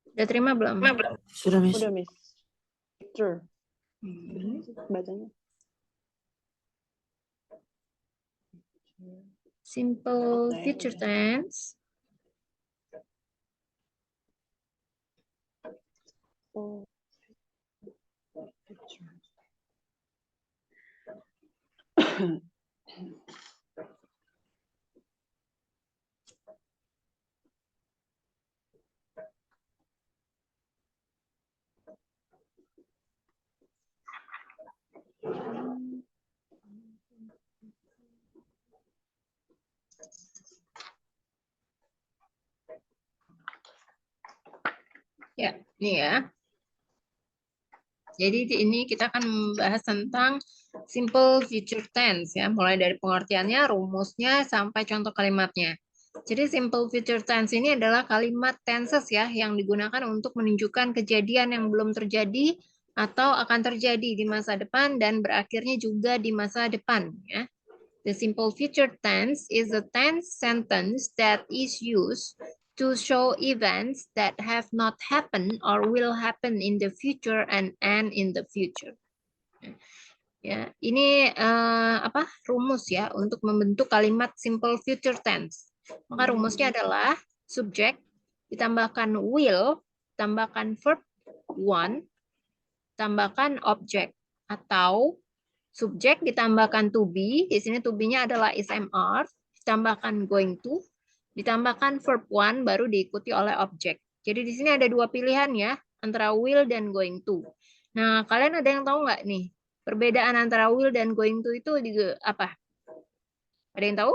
Udah terima belum? Sudah, Miss. Udah, Miss. Picture. Bacanya. Simple Oke, future udah. tense. Oh. Picture. Ya, nih ya. Jadi ini kita akan membahas tentang simple future tense ya, mulai dari pengertiannya, rumusnya, sampai contoh kalimatnya. Jadi simple future tense ini adalah kalimat tenses ya yang digunakan untuk menunjukkan kejadian yang belum terjadi atau akan terjadi di masa depan dan berakhirnya juga di masa depan ya. The simple future tense is a tense sentence that is used to show events that have not happened or will happen in the future and end in the future. Ya, ini rumus ya untuk membentuk kalimat simple future tense. Maka rumusnya adalah subject ditambahkan will tambahkan verb one tambahkan object atau subjek ditambahkan to be, di sini to be-nya adalah is am are, ditambahkan going to, ditambahkan verb one baru diikuti oleh objek. Jadi di sini ada dua pilihan ya, antara will dan going to. Nah, kalian ada yang tahu nggak nih, perbedaan antara will dan going to itu juga apa? Ada yang tahu?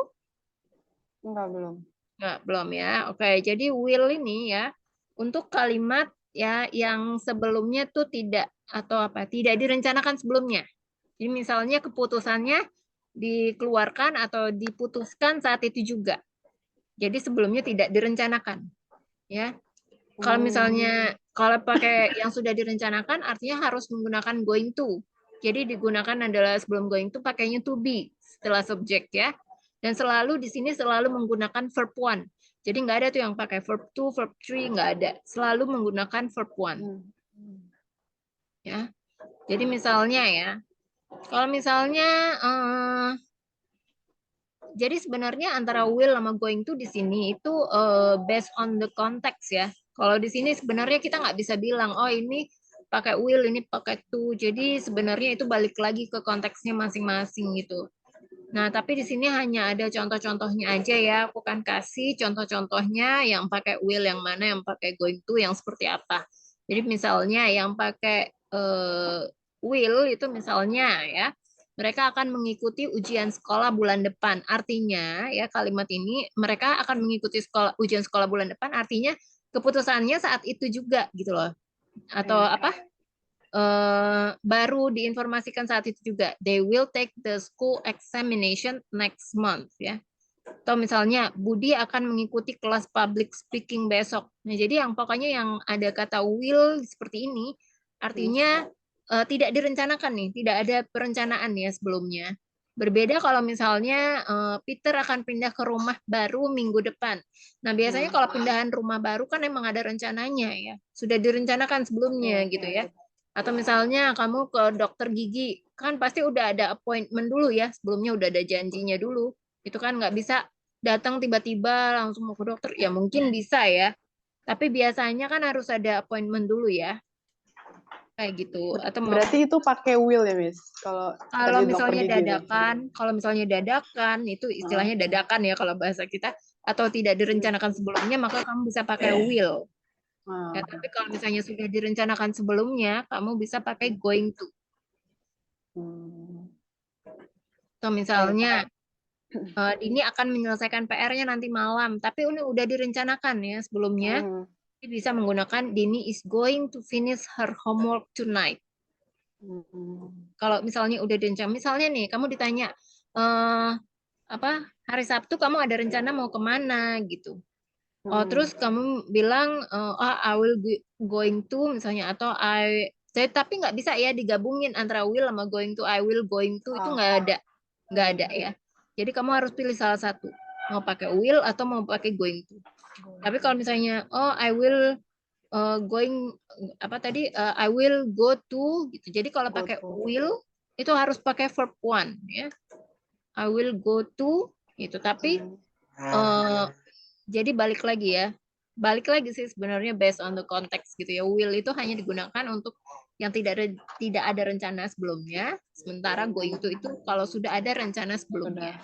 Enggak, belum. Nggak, belum ya. Oke, jadi will ini ya, untuk kalimat ya yang sebelumnya tuh tidak tidak direncanakan sebelumnya. Jadi misalnya keputusannya dikeluarkan atau diputuskan saat itu juga. Jadi sebelumnya tidak direncanakan. Ya. Kalau misalnya kalau pakai yang sudah direncanakan artinya harus menggunakan going to. Jadi digunakan adalah sebelum going to pakainya to be setelah subjek ya. Dan selalu di sini selalu menggunakan verb one. Jadi nggak ada tuh yang pakai verb two, verb three, nggak ada. Selalu menggunakan verb one. Ya. Jadi misalnya ya, kalau misalnya jadi sebenarnya antara will sama going to di sini itu based on the context ya. Kalau di sini sebenarnya kita nggak bisa bilang, oh ini pakai will, ini pakai to. Jadi sebenarnya itu balik lagi ke konteksnya masing-masing gitu. Nah, tapi di sini hanya ada contoh-contohnya aja ya. Aku kan kasih contoh-contohnya yang pakai will, yang mana yang pakai going to, yang seperti apa. Jadi misalnya yang pakai will itu misalnya ya, mereka akan mengikuti ujian sekolah bulan depan. Artinya ya kalimat ini mereka akan mengikuti ujian sekolah bulan depan artinya keputusannya saat itu juga gitu loh. Atau baru diinformasikan saat itu juga. They will take the school examination next month ya. Atau misalnya Budi akan mengikuti kelas public speaking besok. Nah, jadi yang pokoknya yang ada kata will seperti ini artinya tidak direncanakan nih, tidak ada perencanaan ya sebelumnya. Berbeda kalau misalnya Peter akan pindah ke rumah baru minggu depan. Nah, biasanya kalau pindahan rumah baru kan emang ada rencananya ya. Sudah direncanakan sebelumnya gitu ya. Atau misalnya kamu ke dokter gigi, kan pasti udah ada appointment dulu ya, sebelumnya udah ada janjinya dulu. Itu kan nggak bisa datang tiba-tiba langsung mau ke dokter. Ya mungkin bisa ya, tapi biasanya kan harus ada appointment dulu ya. Kayak gitu. Atau mau Berarti itu pakai will ya, Miss? Kalau tadi dokter misalnya gigi itu. dadakan, kalau misalnya dadakan itu istilahnya dadakan ya kalau bahasa kita, atau tidak direncanakan sebelumnya maka kamu bisa pakai will. Ya, tapi kalau misalnya sudah direncanakan sebelumnya, kamu bisa pakai going to. Atau misalnya Dini akan menyelesaikan PR-nya nanti malam, tapi ini udah direncanakan ya sebelumnya. Bisa menggunakan Dini is going to finish her homework tonight. Kalau misalnya udah direncanakan, misalnya nih kamu ditanya hari Sabtu kamu ada rencana mau kemana gitu. Oh terus kamu bilang I will going to misalnya atau tapi nggak bisa ya digabungin antara will sama going to. I will going to itu nggak ada ya. Jadi kamu harus pilih salah satu. mau pakai will atau mau pakai going to. Tapi kalau misalnya I will going apa tadi I will go to gitu. Jadi kalau Go pakai to. will itu harus pakai verb one ya. I will go to itu. Tapi jadi balik lagi ya. Balik lagi sih sebenarnya based on the context gitu ya. Will itu hanya digunakan untuk yang tidak ada rencana sebelumnya. Sementara going to itu kalau sudah ada rencana sebelumnya.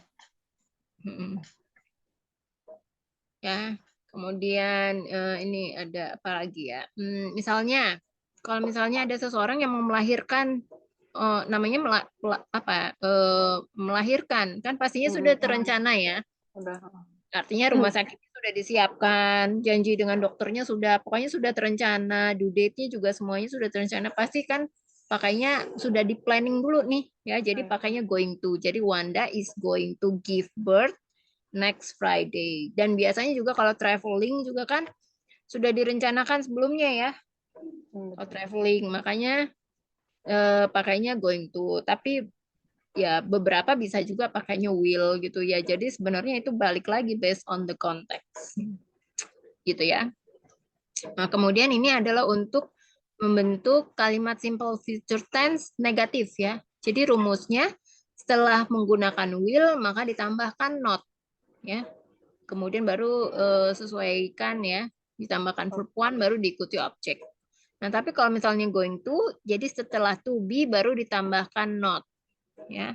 Ya. Kemudian ini ada apa lagi ya? Misalnya kalau misalnya ada seseorang yang mau melahirkan namanya melahirkan kan pastinya sudah terencana ya. Artinya rumah sakit sudah disiapkan, janji dengan dokternya sudah, pokoknya sudah terencana, due date-nya juga semuanya sudah terencana. Pasti kan pakainya sudah di planning dulu nih ya. Jadi pakainya going to. Jadi Wanda is going to give birth next Friday. Dan biasanya juga kalau traveling juga kan sudah direncanakan sebelumnya ya. Kalau traveling, makanya pakainya going to. Tapi ya beberapa bisa juga pakainya will gitu ya. Jadi sebenarnya itu balik lagi based on the context. Gitu ya. Nah, kemudian ini adalah untuk membentuk kalimat simple future tense negatif ya. Jadi rumusnya setelah menggunakan will maka ditambahkan not ya. Kemudian baru sesuaikan ya, ditambahkan verb one baru diikuti objek. Nah, tapi kalau misalnya going to, jadi setelah to be baru ditambahkan not ya.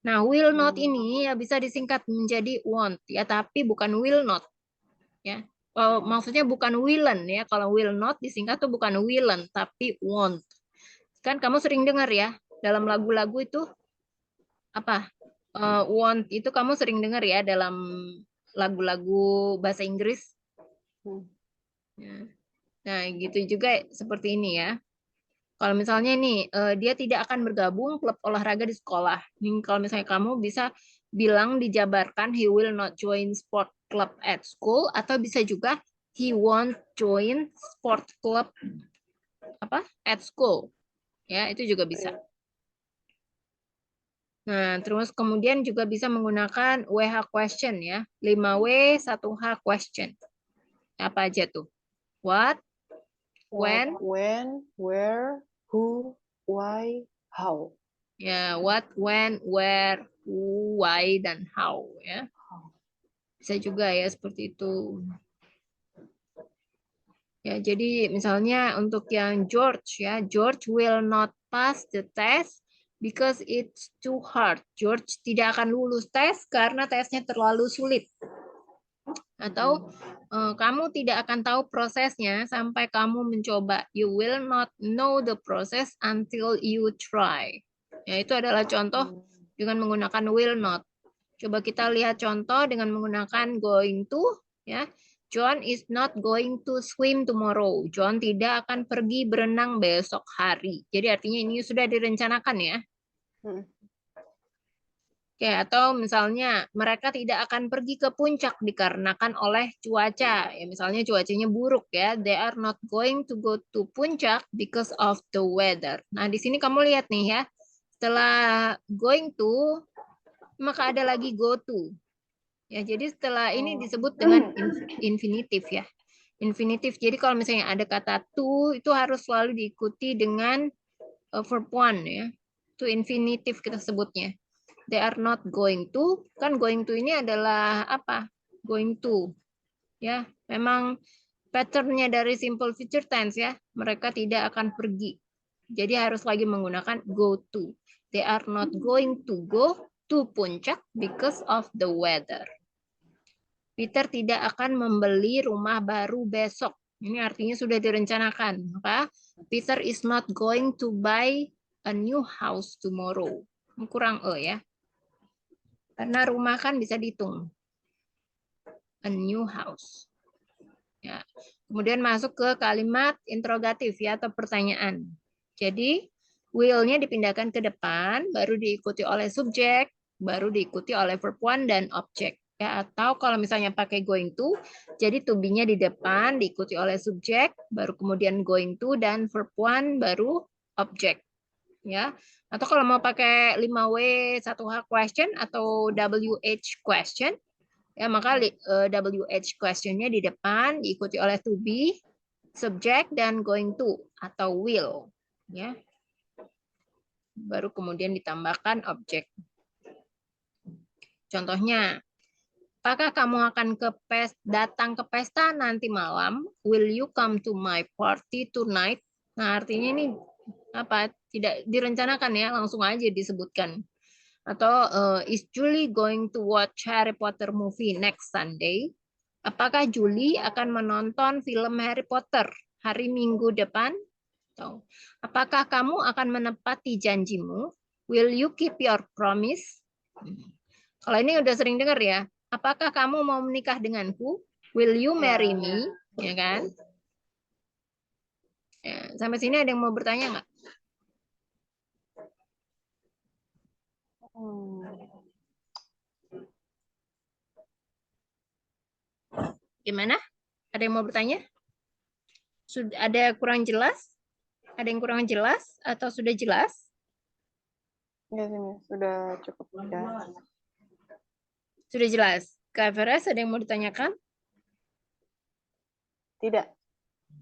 Nah, will not ini ya bisa disingkat menjadi won't ya, tapi bukan will not ya. Maksudnya bukan willen ya. Kalau will not disingkat tuh bukan willen tapi won't. Kan kamu sering dengar ya dalam lagu-lagu itu apa? Want itu kamu sering dengar ya dalam lagu-lagu bahasa Inggris. Nah, gitu juga seperti ini ya. Kalau misalnya nih dia tidak akan bergabung klub olahraga di sekolah. Nih, kalau misalnya kamu bisa bilang dijabarkan he will not join sport club at school atau bisa juga he won't join sport club apa at school. Ya, itu juga bisa. Nah, terus kemudian juga bisa menggunakan WH question ya. 5W 1H question. Apa aja tuh? What, when, where, who, why, how. ya, what, when, where, who, why, dan how ya. Bisa juga ya seperti itu. Ya, jadi misalnya untuk yang George ya, George will not pass the test because it's too hard. George tidak akan lulus tes karena tesnya terlalu sulit. Atau kamu tidak akan tahu prosesnya sampai kamu mencoba. You will not know the process until you try. Ya, itu adalah contoh dengan menggunakan will not. Coba kita lihat contoh dengan menggunakan going to. Ya, John is not going to swim tomorrow. John tidak akan pergi berenang besok hari. Jadi artinya ini sudah direncanakan ya. Oke, atau misalnya mereka tidak akan pergi ke puncak dikarenakan oleh cuaca. Ya, misalnya cuacanya buruk ya. They are not going to go to puncak because of the weather. Nah, di sini kamu lihat nih ya. Setelah going to, maka ada lagi go to. Ya, jadi setelah ini disebut dengan infinitif ya. Infinitif. Jadi kalau misalnya ada kata to, itu harus selalu diikuti dengan verb one ya. To infinitif kita sebutnya. They are not going to. Kan going to ini adalah apa? Going to. Ya, memang patternnya dari simple future tense ya. Mereka tidak akan pergi. Jadi harus lagi menggunakan go to. They are not going to go to puncak because of the weather. Peter tidak akan membeli rumah baru besok. Ini artinya sudah direncanakan. Maka Peter is not going to buy a new house tomorrow. Kurang ya. Karena rumah kan bisa dihitung. A new house. Ya. Kemudian masuk ke kalimat interrogatif ya atau pertanyaan. Jadi will-nya dipindahkan ke depan, baru diikuti oleh subjek, baru diikuti oleh verb one dan objek. Ya, atau kalau misalnya pakai going to, jadi to be-nya di depan, diikuti oleh subjek, baru kemudian going to dan verb one baru objek. Ya. Atau kalau mau pakai 5W 1H question atau WH question, Ya, maka WH questionnya di depan diikuti oleh to be, subject, dan going to atau will. Ya. Baru kemudian ditambahkan objek. Contohnya, apakah kamu akan datang ke pesta nanti malam? Will you come to my party tonight? Nah, artinya ini apa? Tidak direncanakan ya, langsung aja disebutkan. Atau is Julie going to watch Harry Potter movie next Sunday? Apakah Julie akan menonton film Harry Potter hari Minggu depan? Atau, apakah kamu akan menepati janjimu? Will you keep your promise? Kalau ini udah sering dengar ya. Apakah kamu mau menikah denganku? Will you marry me? Ya kan? Ya, sampai sini ada yang mau bertanya nggak? Gimana? Ada yang mau bertanya? Sudah ada kurang jelas? Ada yang kurang jelas atau sudah jelas? Enggak sih, Miss. Sudah cukup jelas. Sudah jelas. Kak Veres, ada yang mau ditanyakan? Tidak.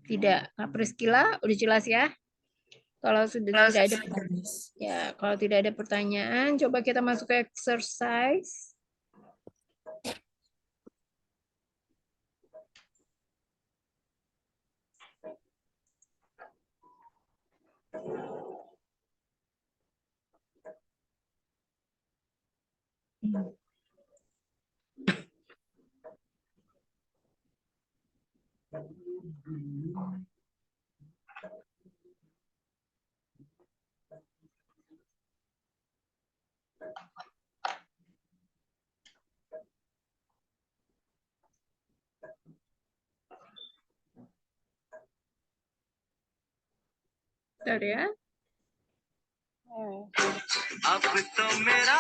Tidak. Kak Priscila, udah jelas ya? Kalau sudah tidak ada ya, kalau tidak ada pertanyaan, coba kita masuk ke exercise. Bentar ya. अब तो मेरा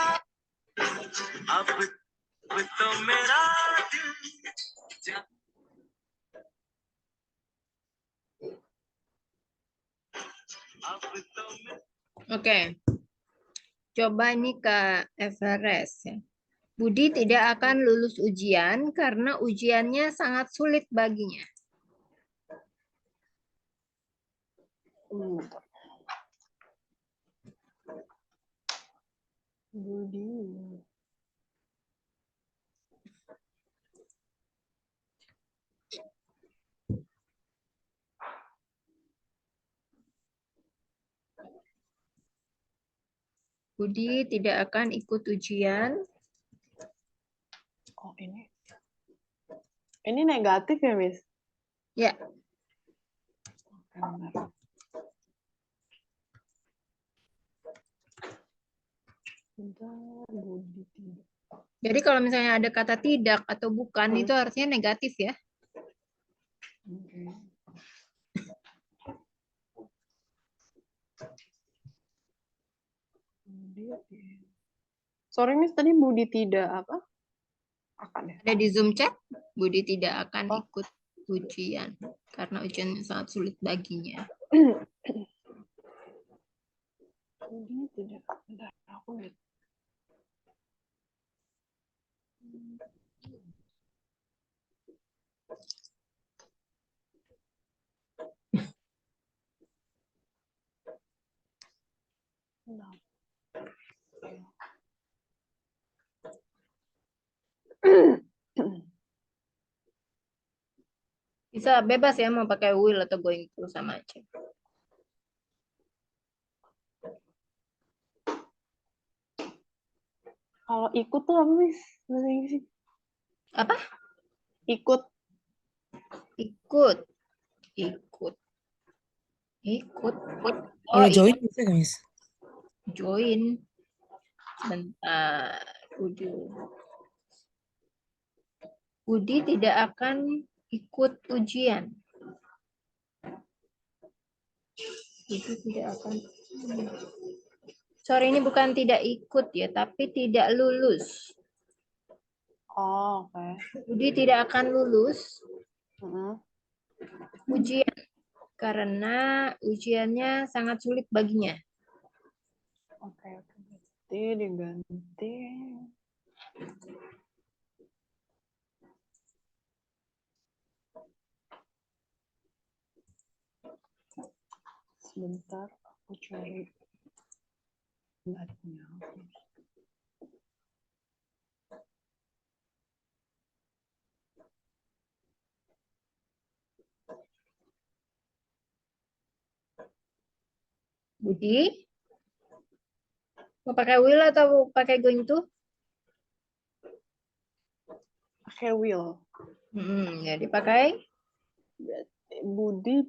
दिल Oke. Coba ini Kak Everest ya. Budi tidak akan lulus ujian karena ujiannya sangat sulit baginya. Budi. Budi tidak akan ikut ujian. Oh, ini. Ini negatif ya, Miss? Ya, Benar. Bentar, Budi tidak. jadi kalau misalnya ada kata tidak atau bukan, itu artinya negatif ya. Oke. Budi. Sorry, Miss, tadi Budi tidak apa? Akan ya? Ada di Zoom chat, Budi tidak akan Oh. ikut ujian karena ujiannya sangat sulit baginya. Budi tidak. Bentar, aku lihat. Bentar. Bisa bebas ya mau pakai will atau going to sama aja. Kalau ikut tuh apa, Miss? Bahasa Inggris. Apa? Ikut. Ikut. Ikut. Ikut. Kalau join bisa nggak, Miss? Join. Bentar. Budi tidak akan ikut ujian. Budi tidak akan. Sorry, ini bukan tidak ikut ya, tapi tidak lulus. Oh, oke. Budi tidak akan lulus Mm-mm. ujian karena ujiannya sangat sulit baginya. Oke. Berarti diganti. Bentar, aku cari netnya. Budi, mau pakai will atau pakai going to? Pakai will. Ya dipakai. Budi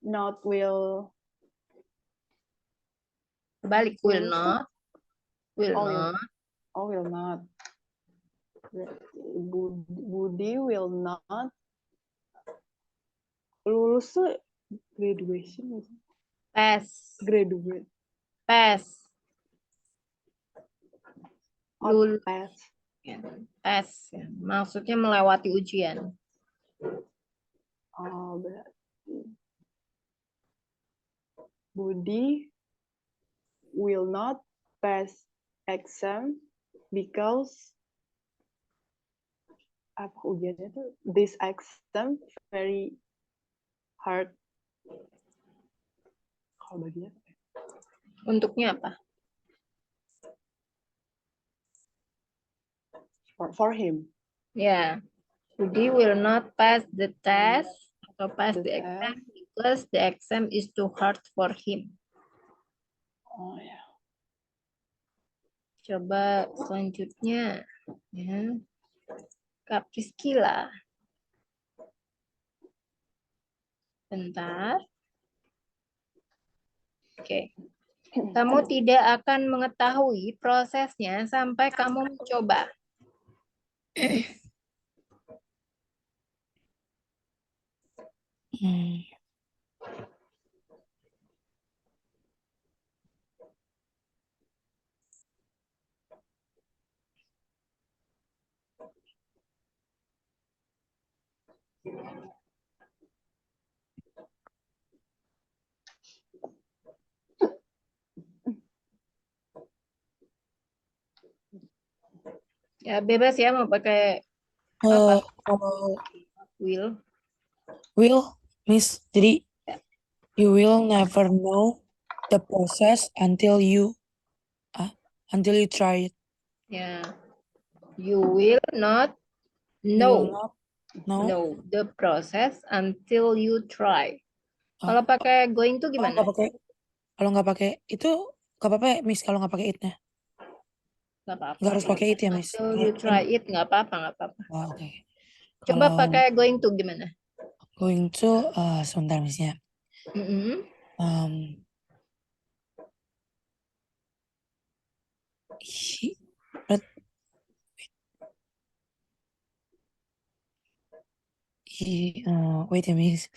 not will. Balik will Will. not. Will Oh, not. Oh, will not. Budi will not lulus tuh graduation. Pass. Graduate. Pass. Lulus. Pass. Ya, pass. Ya. Maksudnya melewati ujian. Oh, berarti Budi will not pass exam because apa ujiannya tuh this exam very hard. Kalau bagian Untuknya apa? for him. Ya. Budi will not pass the test atau pass The the exam because the exam is too hard for him. Oh ya. Coba selanjutnya. Ya. Kak Priscila. Bentar. Oke. Kamu tidak akan mengetahui prosesnya sampai kamu mencoba. Ya bebas ya mau pakai Kalau will. will, Miss, jadi you will never know the process until you try it. Ya. You will not You will know not know. the process until you try. Kalau pakai going to gimana? Kalau nggak pakai itu nggak apa-apa ya, Miss, kalau nggak pakai it-nya. Nggak apa-apa. Nggak harus pakai it ya, Miss. Until you try it, nggak apa-apa. Oh, oke. Coba Kalau pakai going to gimana? going to sebentar, Miss-nya. Wait a minute.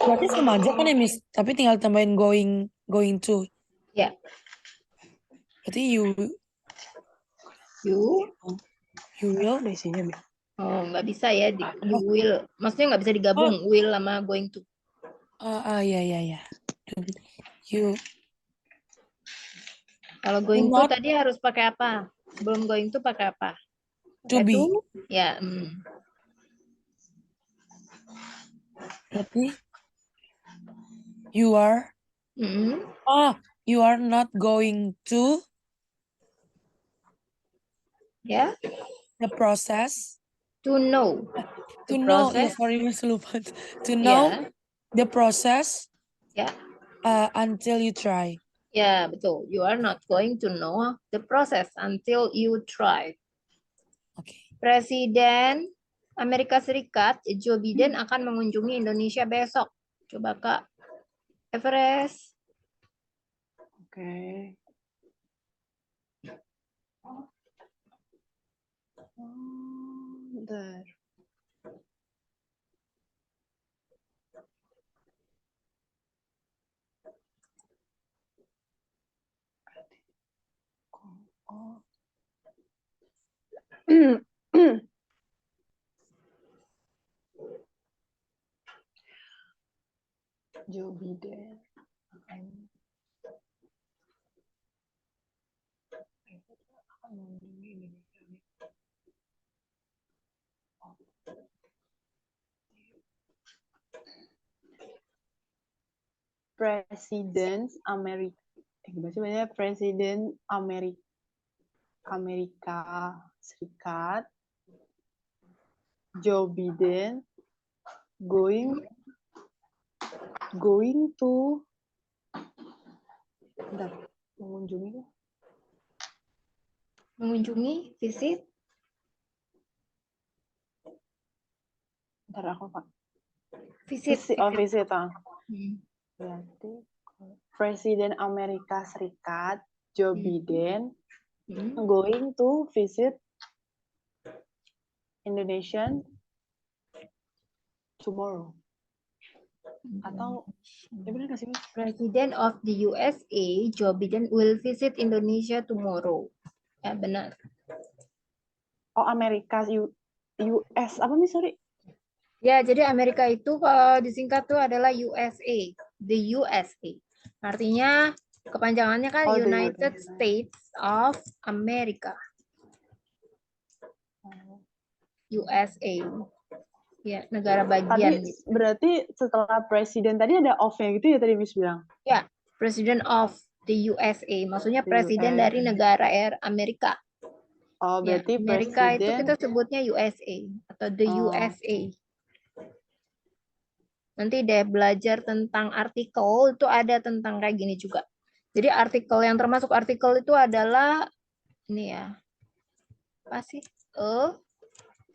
Berarti sama aja kan ya, Miss? Tapi tinggal tambahin going to. Ya. Berarti you will di sini, Miss. Oh, nggak bisa ya. You will. Maksudnya nggak bisa digabung will sama going to. Iya. You. Kalau going to tadi harus pakai apa? Sebelum going to pakai apa? To be. Ya. Berarti you are. You are not going to. Ya. The process. To know. To know. Ya, sorry, Miss, lupa. To know the process. Ya. Until you try. Ya, betul. You are not going to know the process until you try. Oke. Presiden Amerika Serikat Joe Biden akan mengunjungi Indonesia besok. Coba Kak Everest. Oke. Bentar. Joe Biden akan mengunjungi Indonesia. Presiden Amerika. Bacanya Presiden Amerika Serikat Joe Biden going to Mengunjungi, visit. Visit. visit. Hmm. Berarti Presiden Amerika Serikat Joe Biden going to visit Indonesia tomorrow. Atau benar nggak sih, Miss? President of the USA, Joe Biden will visit Indonesia tomorrow. Ya, benar. Oh, Amerika US apa nih, sorry? Ya, jadi Amerika itu kalau disingkat tuh adalah USA, the USA. Artinya kepanjangannya kan Oh, the United USA. States of America. USA. Ya, negara bagian. Tadi berarti setelah presiden tadi ada off-nya gitu ya tadi Miss bilang? Ya, President of the USA. Maksudnya The presiden US. dari negara Amerika. Oh, Ya, berarti Amerika itu presiden. kita sebutnya USA atau the USA. Nanti deh belajar tentang artikel itu ada tentang kayak gini juga. Jadi artikel yang termasuk artikel itu adalah ini ya. Apa sih?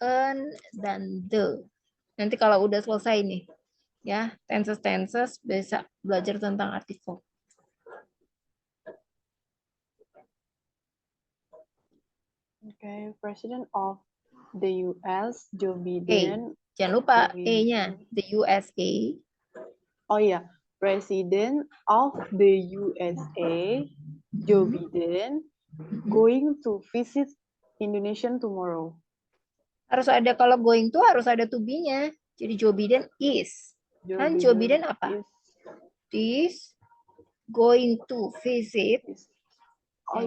An, dan the. Nanti kalau udah selesai nih, ya, tenses bisa belajar tentang artikel. Okay, President of the US Joe Biden. Jangan lupa going E-nya, the USA. Oh iya, President of the USA Joe Biden going to visit Indonesia tomorrow. Harus ada, kalau going to harus ada to be-nya. Jadi Joe Biden is. Kan Joe Biden apa? Is going to visit. Oh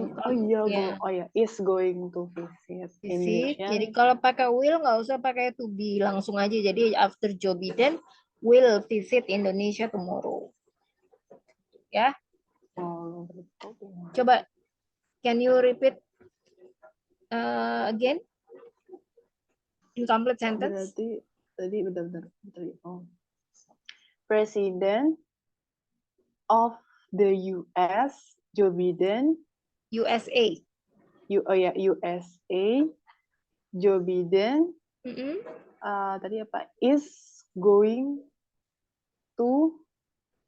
iya, is going to visit Indonesia. Jadi kalau pakai will nggak usah pakai to be, langsung aja. Jadi after Joe Biden will visit Indonesia tomorrow. Ya. Oh, Coba, can you repeat again? Incomplete sentence. Berarti tadi bentar. Oh. President of the US Joe Biden. USA. USA Joe Biden. Tadi apa? Is going to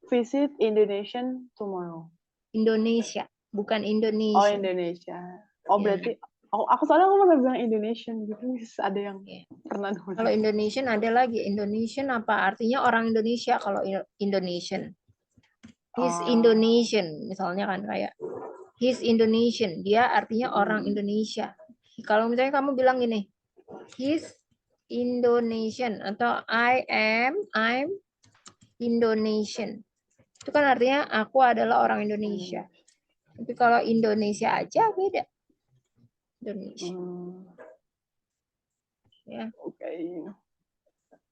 visit Indonesia tomorrow. Indonesia, bukan Indonesia. Oh, Indonesia. Oh, berarti aku soalnya pernah bilang Indonesian gitu, ada yang pernah nulis. Kalau Indonesian ada lagi. Indonesian apa? Artinya orang Indonesia kalau Indonesian. He's Indonesian, misalnya kan kayak he's Indonesian, dia artinya orang Indonesia. Kalau misalnya kamu bilang gini, he's Indonesian atau I'm Indonesian. Itu kan artinya aku adalah orang Indonesia. Tapi kalau Indonesia aja beda. Indonesia. Ya. Okay.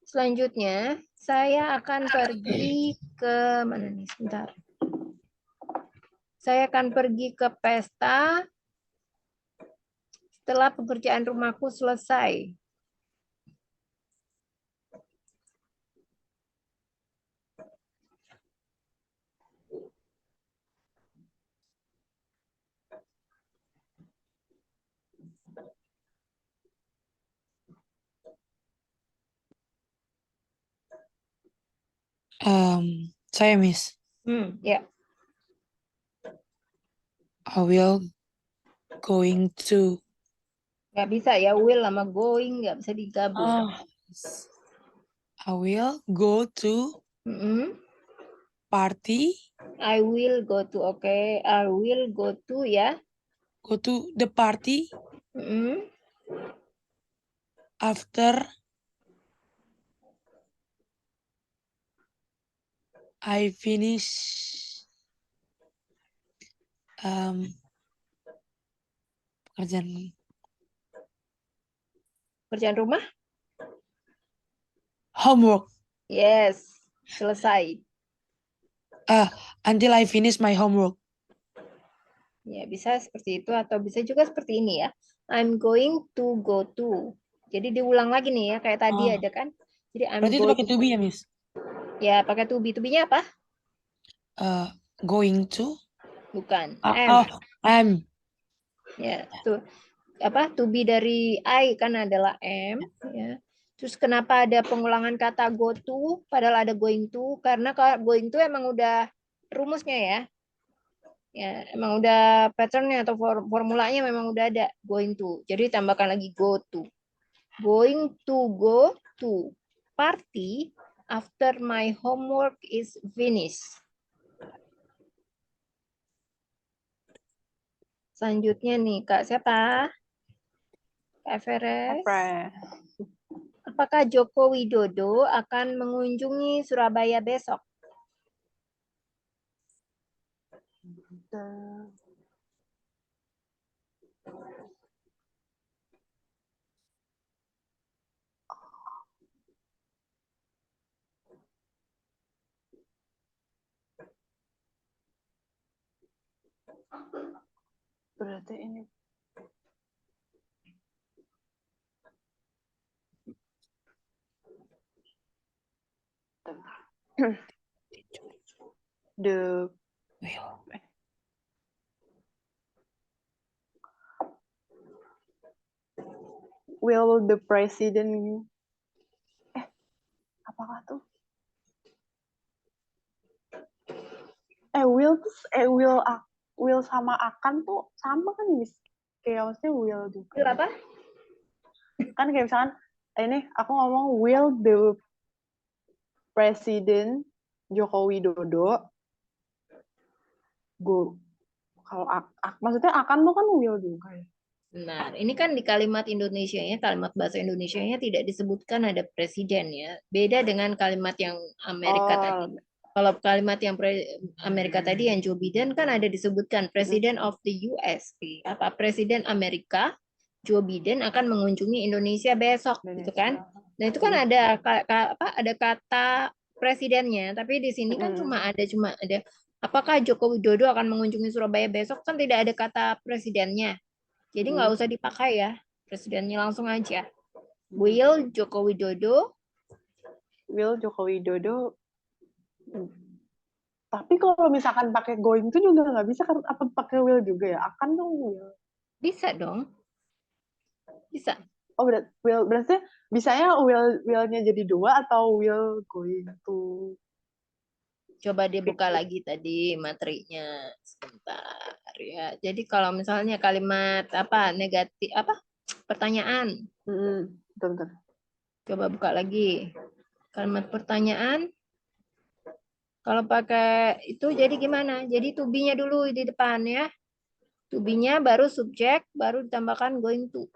Selanjutnya, saya akan pergi ke mana nih? Sebentar. Saya akan pergi ke pesta setelah pekerjaan rumahku selesai. Saya Miss. Ya. I will going to. Nggak bisa ya, will sama going nggak bisa digabung. I will go to party. I will go to, I will go to ya. Go to the party. After I finish Pekerjaan rumah? homework. Yes, selesai. Until I finish my homework. Ya, bisa seperti itu atau bisa juga seperti ini ya. I'm going to go to. Jadi diulang lagi nih ya, kayak tadi Oh, ada kan. Jadi I'm berarti itu going pakai to be ya, Miss? ya pakai to be. To be-nya apa? Going to? Bukan. Oh, am. Ya, tuh apa? To be dari I kan adalah am ya. Terus kenapa ada pengulangan kata go to padahal ada going to? Karena going to emang udah rumusnya ya. Ya, emang udah patternnya atau formulanya memang udah ada going to. Jadi tambahkan lagi go to. Going to go to party after my homework is finished. Selanjutnya nih, Kak siapa? Kak Everest. Apakah Joko Widodo akan mengunjungi Surabaya besok? Berarti ini the will the president apakah tuh will sama akan tuh sama kan Miss? Kayak maksudnya will juga. Itu apa? Kan kayak misalkan ini aku ngomong will the president Joko Widodo go. Kalau maksudnya akan tuh kan will juga ya. Benar. Ini kan di kalimat Indonesianya, kalimat bahasa Indonesianya tidak disebutkan ada presiden ya. Beda dengan kalimat yang Amerika tadi. Kalau kalimat yang Amerika tadi yang Joe Biden kan ada disebutkan President of the US. Apa Presiden Amerika Joe Biden akan mengunjungi Indonesia besok gitu kan. Nah, itu kan ada ada kata presidennya, tapi di sini kan cuma ada apakah Joko Widodo akan mengunjungi Surabaya besok kan tidak ada kata presidennya. Jadi nggak usah dipakai ya. Presidennya langsung aja. Will Joko Widodo. Tapi kalau misalkan pakai going to juga nggak bisa kan? Apa pakai will juga ya? Akan dong will. Bisa dong. Bisa. Oh berarti bisanya willnya jadi dua atau will going to? Coba dibuka lagi tadi materinya sebentar ya. Jadi kalau misalnya kalimat apa negatif apa pertanyaan. Bentar. Coba buka lagi. Kalimat pertanyaan. Kalau pakai itu jadi gimana? Jadi to be-nya dulu di depan ya. To be-nya baru subjek, baru ditambahkan going to.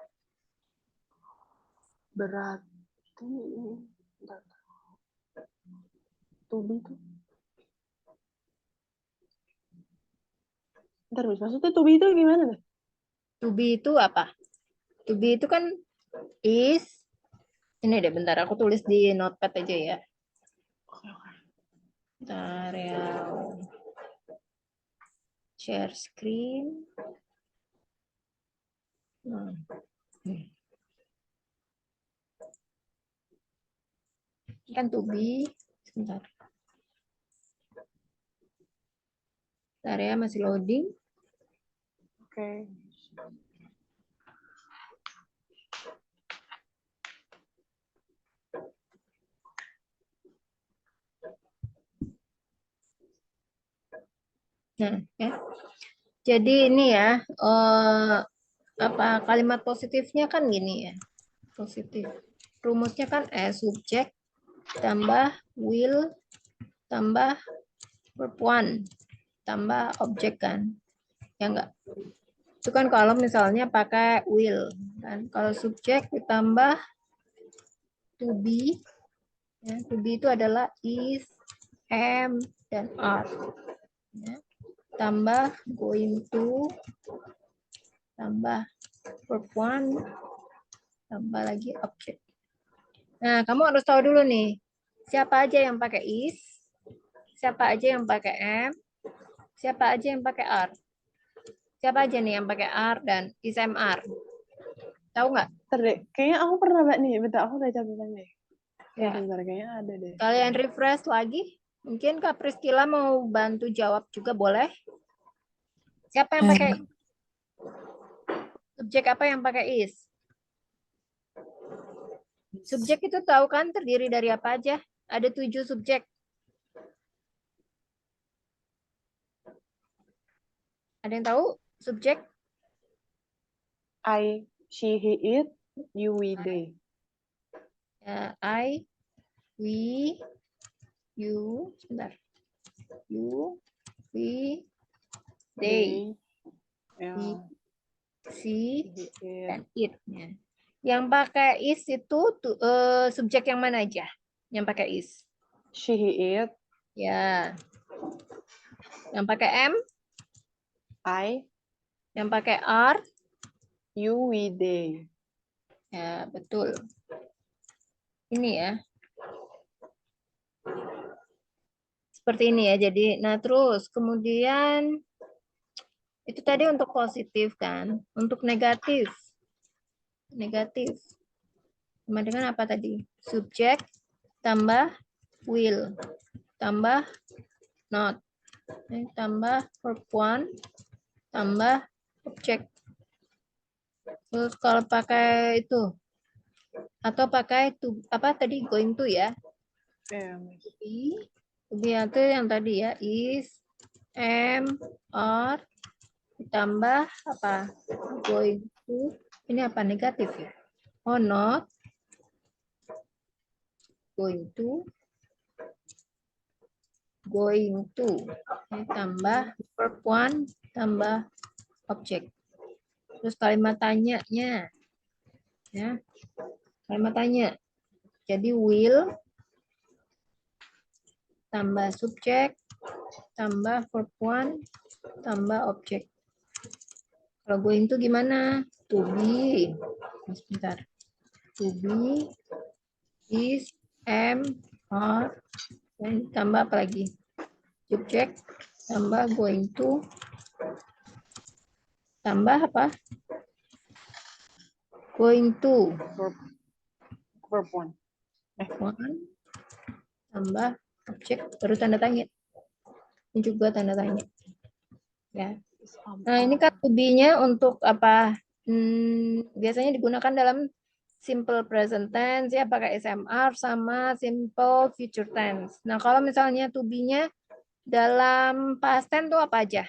Berarti to be itu. Bentar, maksudnya to be itu gimana deh? To be itu apa? To be itu kan is. Ini deh bentar aku tulis di notepad aja ya. Bentar ya. Share screen. Kan to be. Sebentar. Bentar ya masih loading. Oke. Nah, ya. Jadi ini ya, apa kalimat positifnya kan gini ya. Positif. Rumusnya kan subjek tambah will tambah verb one tambah objek kan. Ya enggak? Itu kan kalau misalnya pakai will kan. Kalau subjek ditambah to be ya, to be itu adalah is, am, dan are. Ya. Tambah going to, tambah verb one, tambah lagi objek. Nah, kamu harus tahu dulu nih, siapa aja yang pakai is, siapa aja yang pakai M, siapa aja yang pakai R. Siapa aja nih yang pakai R dan is MR? Tahu nggak? Bentar deh, kayaknya aku pernah baca nih. Bentar, aku udah catatan deh. Ya. Bentar, kayaknya ada deh. Kalian refresh lagi. Mungkin Kak Priscila mau bantu jawab juga boleh. Siapa yang pakai subjek apa yang pakai is? Subjek itu tahu kan terdiri dari apa aja? Ada 7 subjek. Ada yang tahu subjek? I, she, he, it, you, we, they. I, we, you, sebentar. You, we, they, Ya, she, he, it. dan it. Ya. Yang pakai is itu subjek yang mana aja? Yang pakai is. She, he, it. Ya. Yang pakai M, I, yang pakai R, you, we, they. ya betul. Ini ya. Seperti ini ya. Jadi, nah terus kemudian itu tadi untuk positif kan. Untuk negatif. Negatif. Sama dengan apa tadi? Subjek tambah will tambah not. Tambah verb one tambah objek. Terus kalau pakai itu atau pakai to apa tadi going to ya. Ya, To be itu yang tadi ya is, am, are ditambah apa? Going to. Ini apa negatif ya? Oh not. Going to. Going to. Ini tambah verb one tambah objek. Terus kalimat tanya-nya. Ya. Kalimat tanya. Jadi will tambah subjek tambah verb one tambah objek. Kalau going to gimana? To be. Sebentar. To be, is, am, are, dan tambah apa lagi? Subjek tambah going to tambah apa? Going to. verb one. One tambah objek baru tanda tanya. Ini juga tanda tanya. Ya. Nah, ini kan to be-nya untuk apa? Biasanya digunakan dalam simple present tense ya, pakai SMR sama simple future tense. Nah, kalau misalnya to be-nya dalam past tense tuh apa aja?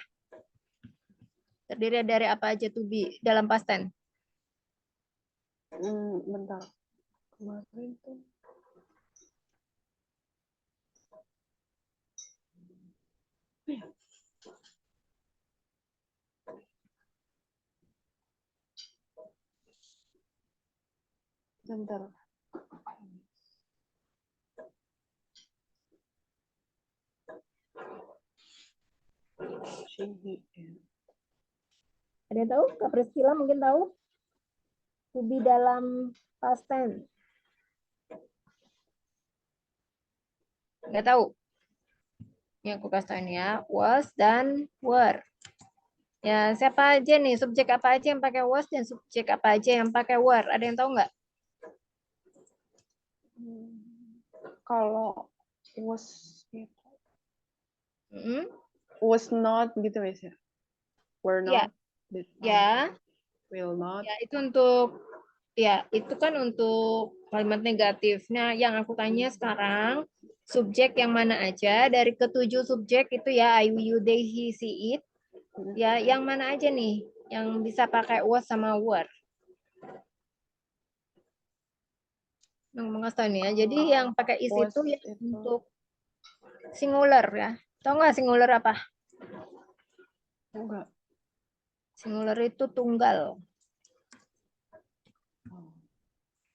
Terdiri dari apa aja to be dalam past tense? Bentar. Kemarin tuh. Bentar. She, he, it. Ada yang tahu? Kak Priscila mungkin tahu? To be dalam past tense. Nggak tahu. Ini aku kasih tahu ini ya. Was dan were. Ya, siapa aja nih? Subjek apa aja yang pakai was dan subjek apa aja yang pakai were? Ada yang tahu nggak? Kalau was itu. Mm-mm. Was not gitu ya? Were Ya. not. Did not. Ya, Will not. ya itu untuk ya itu kan untuk kalimat negatif. Nah, yang aku tanya sekarang subjek yang mana aja dari ketujuh subjek itu ya I, you, they, he, she, it. Ya, yang mana aja nih yang bisa pakai was sama were? Yang mau ngasih tahu nih ya. Jadi yang pakai is Was itu ya itu. untuk singular ya. Tahu nggak singular apa? Enggak. Singular itu tunggal.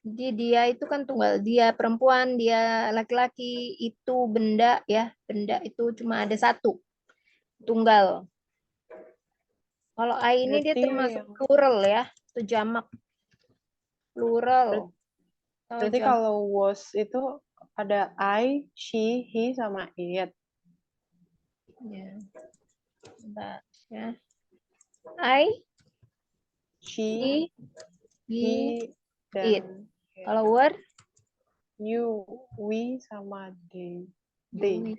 Jadi dia itu kan tunggal. Dia perempuan, dia laki-laki, itu benda ya. Benda itu cuma ada satu. Tunggal. Kalau I ini dia Berarti termasuk yang- plural ya. Itu jamak. Plural. Atau Berarti jamak. kalau was itu ada I, she, he, sama it. Ya. Bentar, ya. I, She, he, he, it. dan Kalau were, you, we, sama they. you,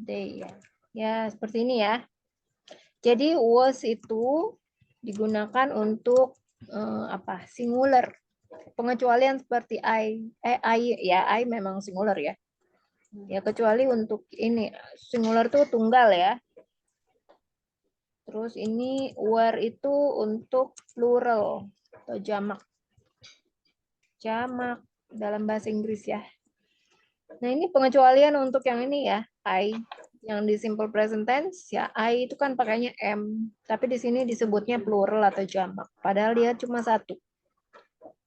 they. Ya. Ya, seperti ini ya. Jadi was itu digunakan untuk apa? Singular. Pengecualian seperti I memang singular ya. Ya kecuali untuk ini singular tuh tunggal ya. Terus ini were itu untuk plural atau jamak. Jamak dalam bahasa Inggris ya. Nah, ini pengecualian untuk yang ini ya, I. Yang di simple present tense ya I itu kan pakainya am, tapi di sini disebutnya plural atau jamak. Padahal dia cuma satu.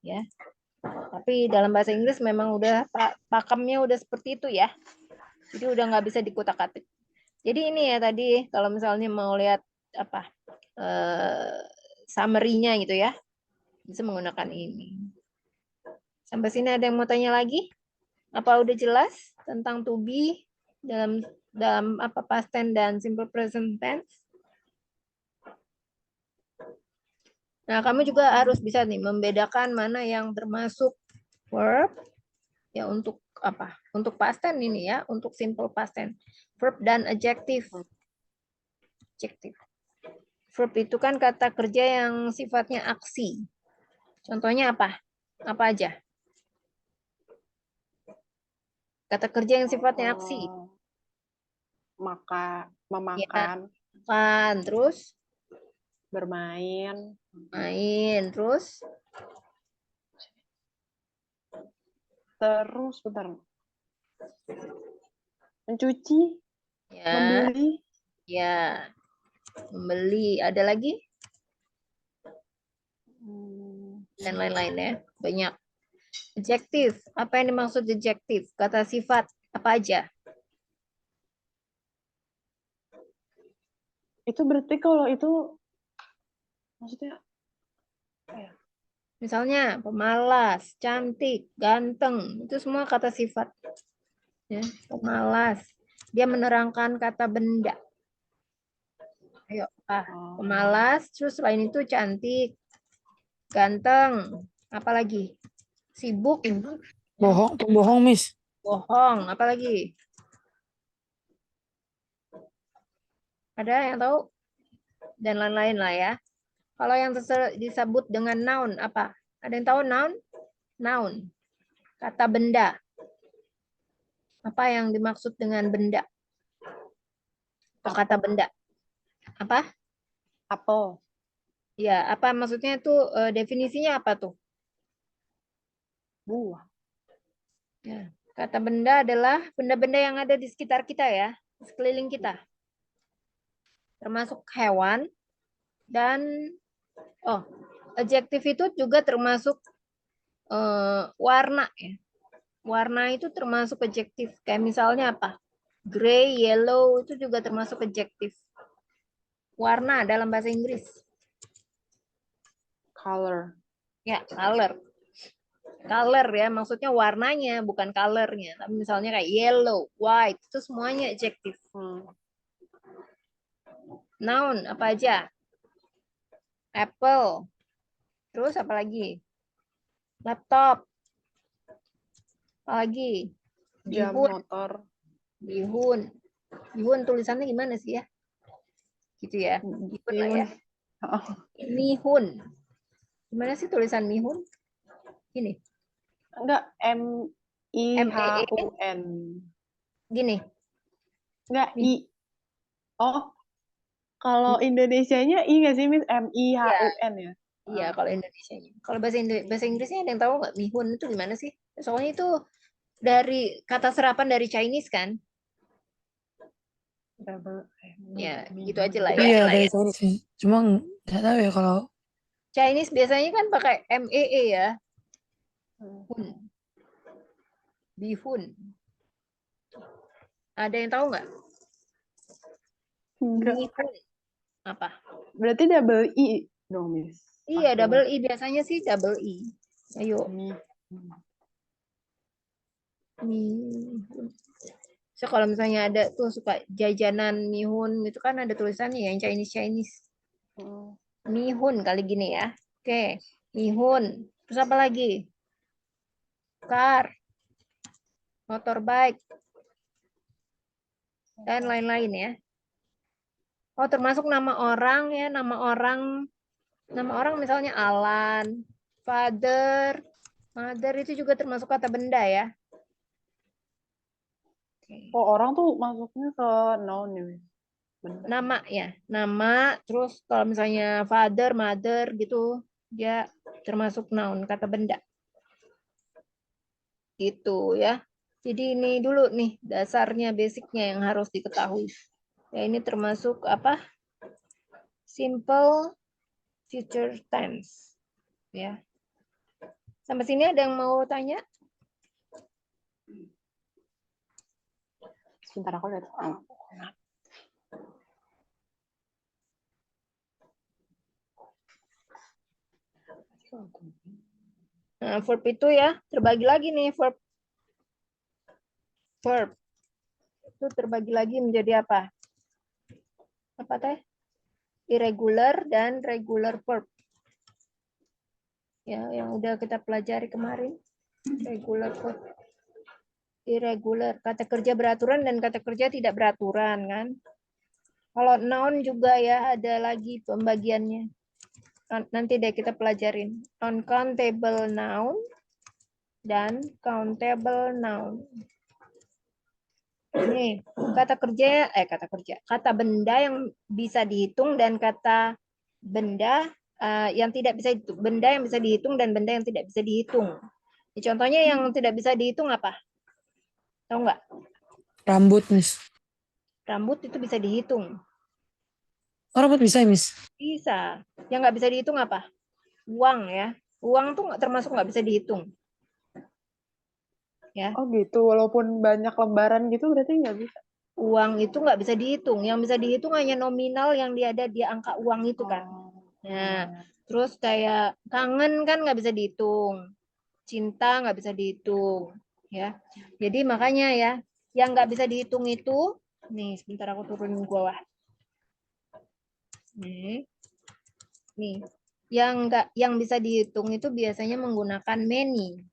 Ya. Tapi dalam bahasa Inggris memang udah pakemnya udah seperti itu ya. Jadi udah nggak bisa dikutak-atik. Jadi ini ya tadi kalau misalnya mau lihat apa summary-nya gitu ya, bisa menggunakan ini. Sampai sini ada yang mau tanya lagi? Apa udah jelas tentang to be dalam apa past tense dan simple present tense? Nah, kamu juga harus bisa nih membedakan mana yang termasuk verb ya untuk apa? Untuk past tense ini ya, untuk simple past tense. Verb dan adjective. Adjective. Verb itu kan kata kerja yang sifatnya aksi. Contohnya apa? Apa aja? Kata kerja yang sifatnya aksi. Memakan, Kan, terus bermain, main, terus bentar. Mencuci, ya, membeli, ya, membeli. Ada lagi dan lain-lain ya, banyak. Adjektif, apa yang dimaksud adjektif? Kata sifat apa aja? itu berarti kalau itu maksudnya Misalnya pemalas, cantik, ganteng, itu semua kata sifat. Ya, pemalas. Dia menerangkan kata benda. Ayo, pemalas, terus selain itu cantik, ganteng, apalagi? Sibuk, Pembohong, Miss. bohong, apalagi? Ada yang tahu? Dan lain-lain lah ya. Kalau yang disebut dengan noun, apa? Ada yang tahu noun? Noun. Kata benda. Apa yang dimaksud dengan benda? Atau kata benda? Apa? apel, Ya, apa maksudnya itu definisinya apa tuh? buah, Ya, kata benda adalah benda-benda yang ada di sekitar kita ya, di sekeliling kita. Termasuk hewan dan adjektif itu juga termasuk warna ya. Warna itu termasuk adjektif. Kayak misalnya apa? Gray, yellow itu juga termasuk adjektif. Warna dalam bahasa Inggris. color, Ya, color. Color ya, maksudnya warnanya, bukan colornya. Tapi misalnya kayak yellow, white, itu semuanya adjektif. Noun, apa aja? Apple. Terus apa lagi? Laptop. Apa lagi? jam, Bihun. motor, Bihun. Bihun tulisannya gimana sih ya? Gitu ya. Bihun lah ya. Mihun. Gimana sih tulisan mihun? Gini. enggak, MIHUN, Gini. enggak I, kalau Indonesianya I nggak sih, Miss? MIHUN ya? Iya, kalau Indonesianya. Kalau bahasa Inggrisnya ada yang tahu nggak mihun itu gimana sih? Soalnya itu dari kata serapan dari Chinese kan? Ya, gitu aja lah ya. Iya, dari Chinese, Miss. Cuma nggak tahu ya kalau Chinese biasanya kan pakai MEE ya. Hun. Bihun. Ada yang tahu nggak? Enggak. Mihun. Apa? Berarti double I dong, Miss. Iya, double I. Biasanya sih double I. Ayo. Mi. Mihun. So kalau misalnya ada tuh suka jajanan mihun itu kan ada tulisannya yang Chinese. Hmm. Mihun kali gini ya. Oke, mihun. Terus apa lagi? Car, motorbike, dan lain-lain ya. Oh, termasuk nama orang ya, nama orang misalnya Alan, father, mother itu juga termasuk kata benda ya. Oke. Oh, orang tuh masuknya ke noun ya, Miss? Benda. Nama ya, nama, terus kalau misalnya father, mother gitu, dia termasuk noun, kata benda. Gitu ya. Jadi ini dulu nih dasarnya, basicnya yang harus diketahui. Ya ini termasuk apa? Simple future tense. Ya. Sampai sini ada yang mau tanya? Sebentar aku lihat. Nah, verb itu ya terbagi lagi nih verb. Verb itu terbagi lagi menjadi apa? Apa teh? Irregular dan regular verb. Ya, yang udah kita pelajari kemarin. Regular verb. Irregular, kata kerja beraturan dan kata kerja tidak beraturan kan. Kalau noun juga ya ada lagi pembagiannya. Nanti deh kita pelajarin. Uncountable noun dan countable noun. Nih, kata benda yang bisa dihitung dan kata benda yang tidak bisa dihitung, benda yang bisa dihitung dan benda yang tidak bisa dihitung. Contohnya yang tidak bisa dihitung apa? Tahu nggak? Rambut, Miss. Rambut itu bisa dihitung. Oh, rambut bisa, Miss. Bisa. Yang nggak bisa dihitung apa? Uang ya. Uang tuh termasuk nggak bisa dihitung. Ya. Oh gitu, walaupun banyak lembaran gitu berarti nggak bisa. Uang itu nggak bisa dihitung. Yang bisa dihitung hanya nominal yang ada di angka uang itu kan. Nah, terus kayak kangen kan nggak bisa dihitung. Cinta nggak bisa dihitung. Ya. Jadi makanya ya, yang nggak bisa dihitung itu, nih sebentar aku turunin ke bawah. Nih, yang bisa dihitung itu biasanya menggunakan many.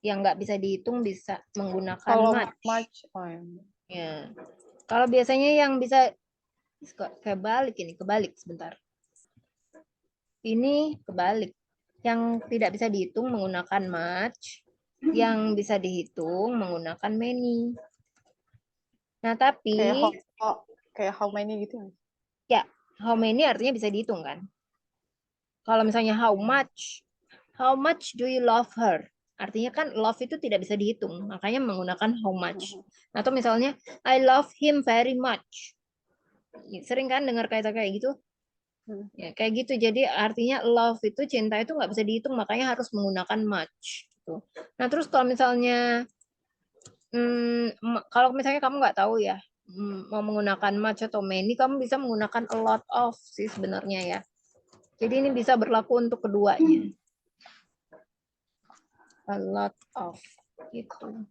Yang nggak bisa dihitung bisa menggunakan Kalau much. oh ya. Ya. Kalau biasanya yang bisa kebalik sebentar. Ini kebalik. Yang tidak bisa dihitung menggunakan much, yang bisa dihitung menggunakan many. Nah, tapi kayak how many gitu, Miss? ya, how many artinya bisa dihitung kan? Kalau misalnya how much do you love her? Artinya kan love itu tidak bisa dihitung, makanya menggunakan how much. Atau misalnya I love him very much. Sering kan dengar kata kayak gitu? Ya, kayak gitu. Jadi artinya love itu, cinta itu nggak bisa dihitung, makanya harus menggunakan much. Gitu. Nah, terus kalau misalnya kalau misalnya kamu nggak tahu ya mau menggunakan much atau many, kamu bisa menggunakan a lot of sih sebenarnya ya. Jadi ini bisa berlaku untuk keduanya. A lot of gitu.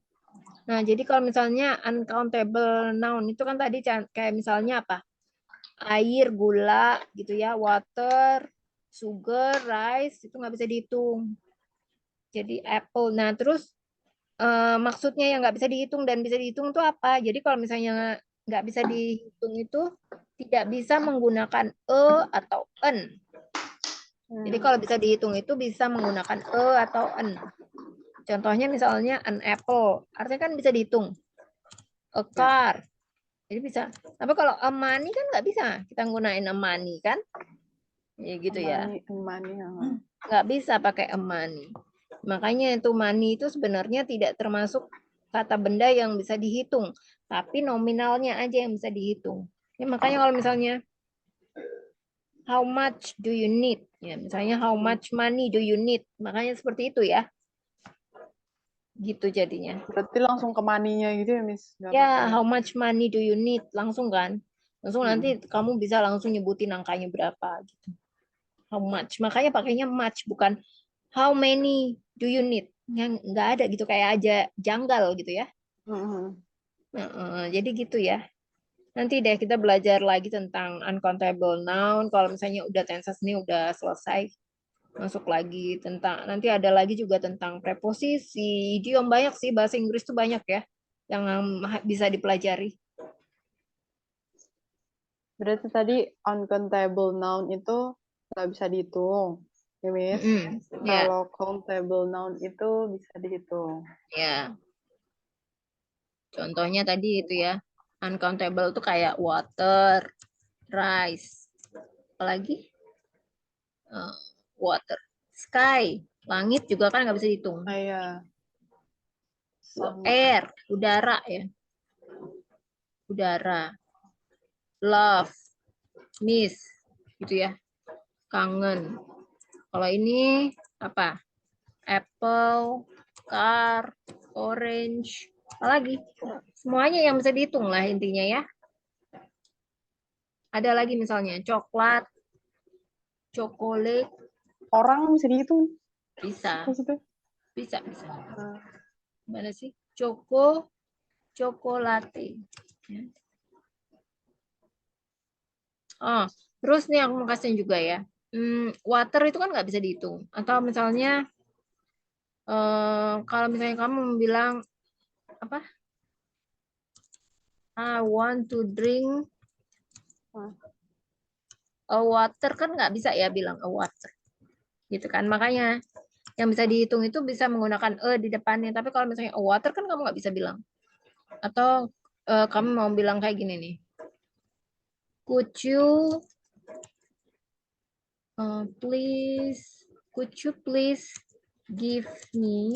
Nah, jadi kalau misalnya uncountable noun itu kan tadi kayak misalnya apa? Air, gula gitu ya, water, sugar, rice itu nggak bisa dihitung. Jadi apple. Nah, terus maksudnya yang nggak bisa dihitung dan bisa dihitung itu apa? Jadi kalau misalnya nggak bisa dihitung itu tidak bisa menggunakan atau en. Jadi kalau bisa dihitung itu bisa menggunakan atau en. Contohnya misalnya an apple, artinya kan bisa dihitung. A car, jadi bisa. Tapi kalau a money kan nggak bisa kita gunain a money kan? Ya gitu ya. Nggak bisa pakai a money. Makanya itu money itu sebenarnya tidak termasuk kata benda yang bisa dihitung, tapi nominalnya aja yang bisa dihitung. Ya, makanya kalau misalnya how much do you need? Ya, misalnya how much money do you need? Makanya seperti itu ya. Gitu jadinya. Berarti langsung ke maninya gitu ya, Miss? Ya, how much money do you need? Langsung kan? Langsung nanti kamu bisa langsung nyebutin angkanya berapa gitu. How much? Makanya pakainya much, bukan how many do you need. Yang nggak ada gitu, kayak aja janggal gitu ya. Mhm. Jadi gitu ya. Nanti deh kita belajar lagi tentang uncountable noun. Kalau misalnya udah tenses ini udah selesai, masuk lagi tentang nanti ada lagi juga tentang preposisi, idiom banyak sih bahasa Inggris tuh banyak ya yang bisa dipelajari. Berarti tadi uncountable noun itu nggak bisa dihitung, ya Miss? Ya, Kalau countable noun itu bisa dihitung. ya. Contohnya tadi itu ya, uncountable tuh kayak water, rice, apalagi water, sky, langit juga kan nggak bisa dihitung. Ah, iya. Sama. Air, udara ya, udara, love, miss, gitu ya, kangen. Kalau ini apa? Apple, car, orange, apalagi? Semuanya yang bisa dihitung lah intinya ya. Ada lagi misalnya coklat, chocolate, Orang bisa dihitung bisa, maksudnya? bisa, bisa. Ah, Mana sih? Choco, chocolate. Ya. Oh, terus nih aku mau kasih juga ya. Water itu kan nggak bisa dihitung. Atau misalnya kalau misalnya kamu bilang apa? I want to drink ah. a water kan nggak bisa ya bilang a water, gitu kan? Makanya yang bisa dihitung itu bisa menggunakan di depannya. Tapi kalau misalnya a water kan kamu nggak bisa bilang. Atau kamu mau bilang kayak gini nih. Could you could you please give me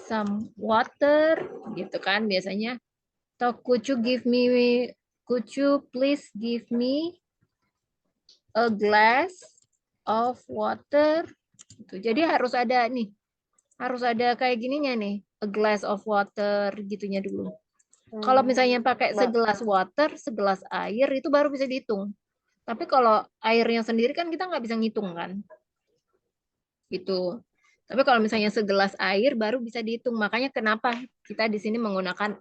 some water, gitu kan biasanya. Atau could you please give me a glass of water, gitu. Jadi harus ada kayak gininya nih, a glass of water gitunya dulu. Kalau misalnya pakai Mbak, segelas water, segelas air itu baru bisa dihitung. Tapi kalau airnya sendiri kan kita nggak bisa ngitung kan, gitu. Tapi kalau misalnya segelas air baru bisa dihitung. Makanya kenapa kita di sini menggunakan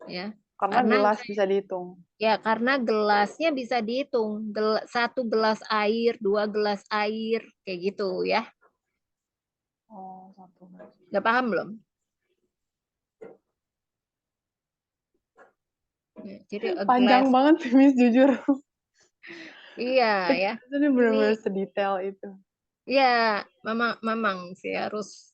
ya. karena Karena gelas bisa dihitung. ya karena gelasnya bisa dihitung. Satu gelas air, dua gelas air, kayak gitu ya. Oh, satu. Udah paham belum? Ya, jadi a Panjang glass. banget sih, Miss, jujur. Iya ya. Ini Ini benar-benar sedetail itu. ya memang sih harus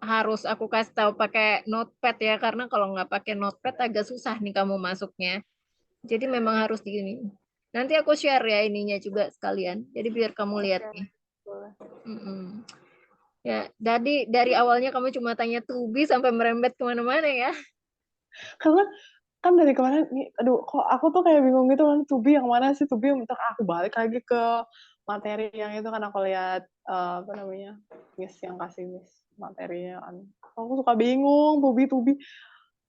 harus aku kasih tahu pakai notepad ya, karena kalau nggak pakai notepad agak susah nih kamu masuknya. Jadi memang harus di ini. Nanti aku share ya ininya juga sekalian. Jadi biar kamu lihat Oke, nih. boleh. Mm-mm. Ya, dari awalnya kamu cuma tanya to be sampai merembet kemana-mana ya. Karena kan dari kemarin nih, aduh, kok aku tuh kayak bingung gitu kan, tubi yang mana sih, tubi yang bentar aku balik lagi ke materi yang itu kan aku lihat apa namanya, Miss yang kasih Miss materinya kan. Aku suka bingung, tubi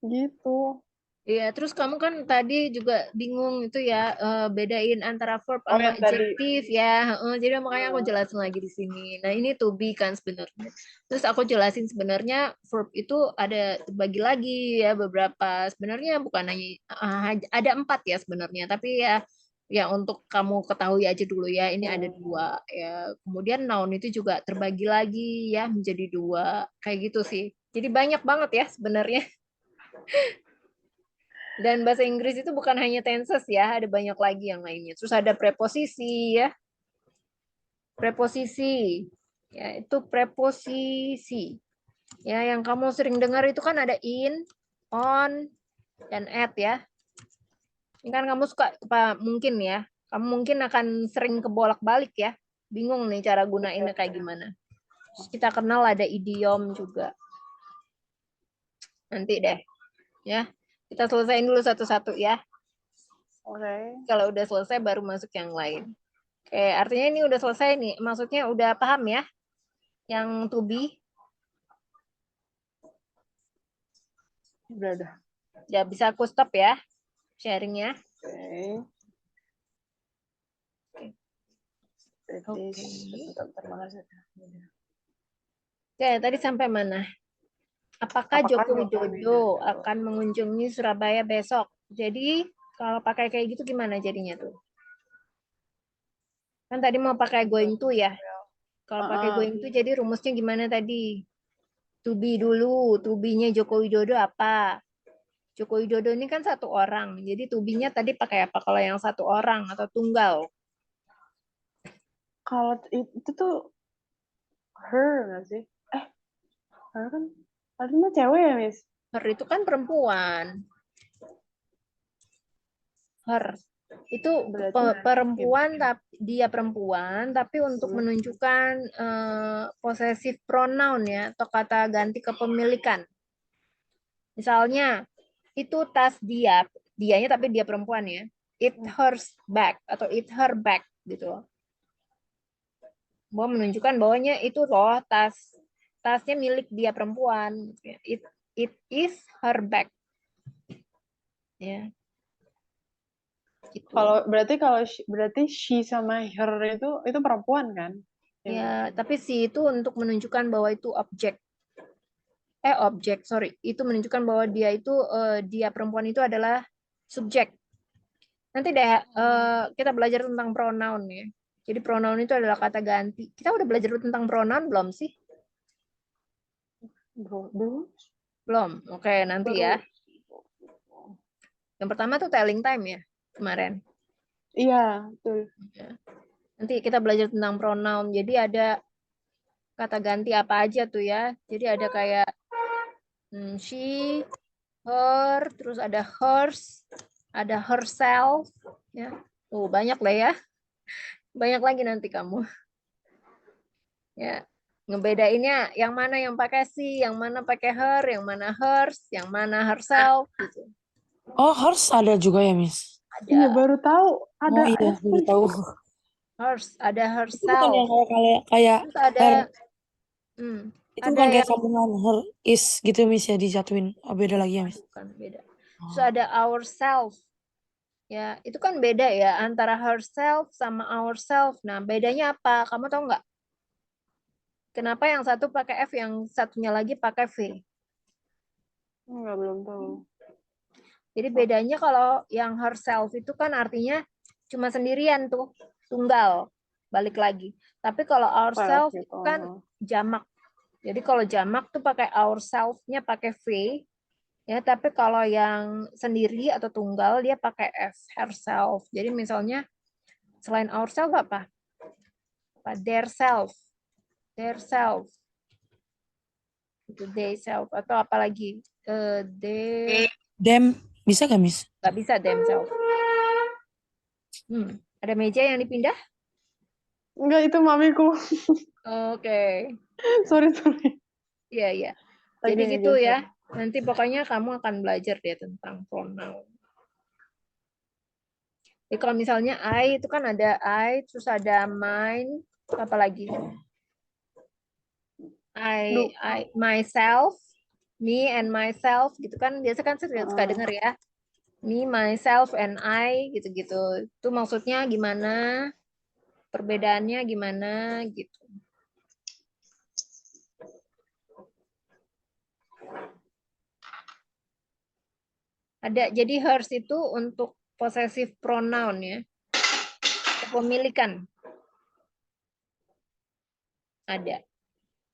gitu. Iya, terus kamu kan tadi juga bingung itu ya, bedain antara verb Oh sama yang tadi. adjective ya. Jadi makanya aku jelasin lagi di sini. Nah, ini to be kan sebenarnya. Terus aku jelasin sebenarnya verb itu ada bagi lagi ya beberapa. Sebenarnya bukan hanya ada 4 ya sebenarnya, tapi ya untuk kamu ketahui aja dulu ya, ini ada 2 ya. Kemudian noun itu juga terbagi lagi ya menjadi 2 kayak gitu sih. Jadi banyak banget ya sebenarnya. Dan bahasa Inggris itu bukan hanya tenses ya, ada banyak lagi yang lainnya. Terus ada preposisi ya, preposisi. Ya, itu preposisi. Ya, yang kamu sering dengar itu kan ada in, on, dan at ya. Ini kan kamu suka apa mungkin ya. Kamu mungkin akan sering kebolak-balik ya. Bingung nih cara gunainnya kayak gimana. Terus kita kenal ada idiom juga. Nanti deh ya. Kita selesaiin dulu satu-satu ya. Oke. Kalau udah selesai baru masuk yang lain. Oke, artinya ini udah selesai nih. Maksudnya udah paham ya yang to be? Udah. Ya bisa aku stop ya sharingnya. Oke. Berarti Oke. bentar, mana sih? Oke, tadi sampai mana? Apakah Apakah Joko Joko Widodo akan mengunjungi Surabaya besok? Jadi kalau pakai kayak gitu gimana jadinya tuh? Kan tadi mau pakai going to ya. Kalau pakai Heeh. going to jadi rumusnya gimana tadi? To be dulu, to be-nya Joko Widodo apa? Joko Widodo ini kan satu orang. Jadi to be-nya tadi pakai apa kalau yang satu orang atau tunggal? Kalau itu tuh her nggak sih? Her kan tadi mah cewek ya, Miss? Her itu kan perempuan. Her itu Berarti perempuan, tapi dia perempuan tapi untuk menunjukkan possessive pronoun ya atau kata ganti kepemilikan. Misalnya itu tas dia, dianya tapi dia perempuan ya. It hers bag atau it her bag gitu. Bahwa menunjukkan bahwanya itu loh tasnya milik dia perempuan. It is her bag. Ya, gitu. berarti she sama her itu perempuan kan? Ya, tapi si itu untuk menunjukkan bahwa itu sorry, itu menunjukkan bahwa dia perempuan itu adalah subjek. Nanti deh kita belajar tentang pronoun ya. Jadi pronoun itu adalah kata ganti. Kita udah belajar tentang pronoun belum sih? Belum. Belum. Oke, nanti ya. Yang pertama tuh telling time ya kemarin. Iya, betul. Nanti kita belajar tentang pronoun. Jadi ada kata ganti apa aja tuh ya. Jadi ada kayak she, her, terus ada hers, ada herself, ya. Banyak lah ya. Banyak lagi nanti kamu. Ya. Ngebedainnya yang mana yang pakai she, yang mana pakai her, yang mana hers, yang mana herself gitu. Oh, harus ada juga ya, Miss? Iya, Ada baru tahu ada Oh iya, S. baru tahu. hers, ada Itu bukan herself. yang kayak Terus ada her, itu ada bukan kayak yang sambungan her is gitu, Miss, ya disatuin. Oh, beda lagi ya, Miss? bukan beda. Terus Oh. ada ourself. Ya, itu kan beda ya antara herself sama ourself. Nah, bedanya apa? Kamu tahu nggak? Kenapa yang satu pakai F, yang satunya lagi pakai V? Enggak, belum tahu. Jadi bedanya kalau yang herself itu kan artinya cuma sendirian tuh, tunggal, balik lagi. Tapi kalau ourself Gitu. itu kan jamak. Jadi kalau jamak tuh pakai ourself-nya pakai V, ya. Tapi kalau yang sendiri atau tunggal dia pakai F, herself. Jadi misalnya selain ourself apa? Their self, itu they self atau apalagi they Dem, bisa gak, Miss? nggak bisa themselves. Ada meja yang dipindah? Enggak, itu mamiku. Oke. Sorry. Iya, iya. Lagi Jadi gitu ngegeser. ya. Nanti pokoknya kamu akan belajar deh tentang pronoun. Jadi kalau misalnya I itu kan ada I, terus ada mine, apa lagi? Myself, me and myself gitu kan. Biasa kan saya suka dengar ya. Me, myself, and I gitu-gitu. Itu maksudnya gimana? Perbedaannya gimana gitu. Ada, jadi hers itu untuk possessive pronoun ya. Kepemilikan. Ada.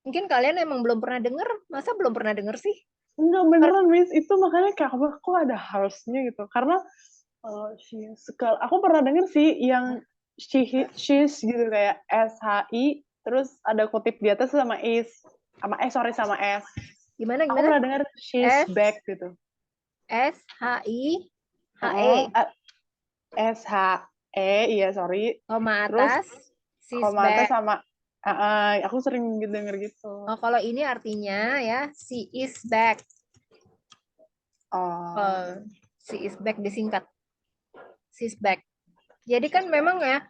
Mungkin kalian emang belum pernah dengar, masa belum pernah dengar sih? Enggak, beneran, Miss. Itu makanya kayak kok ada harusnya gitu. Karena aku pernah denger sih yang she's gitu, kayak SHI, terus ada kutip di atas sama is, sama S. Gimana? Aku pernah denger she's S, back gitu. SHI, HE. SHE, iya sorry. Koma Terus atas, she's koma atas back. sama aku sering denger gitu. Oh, kalau ini artinya ya, she is back. She is back disingkat. She's back. Jadi kan memang ya,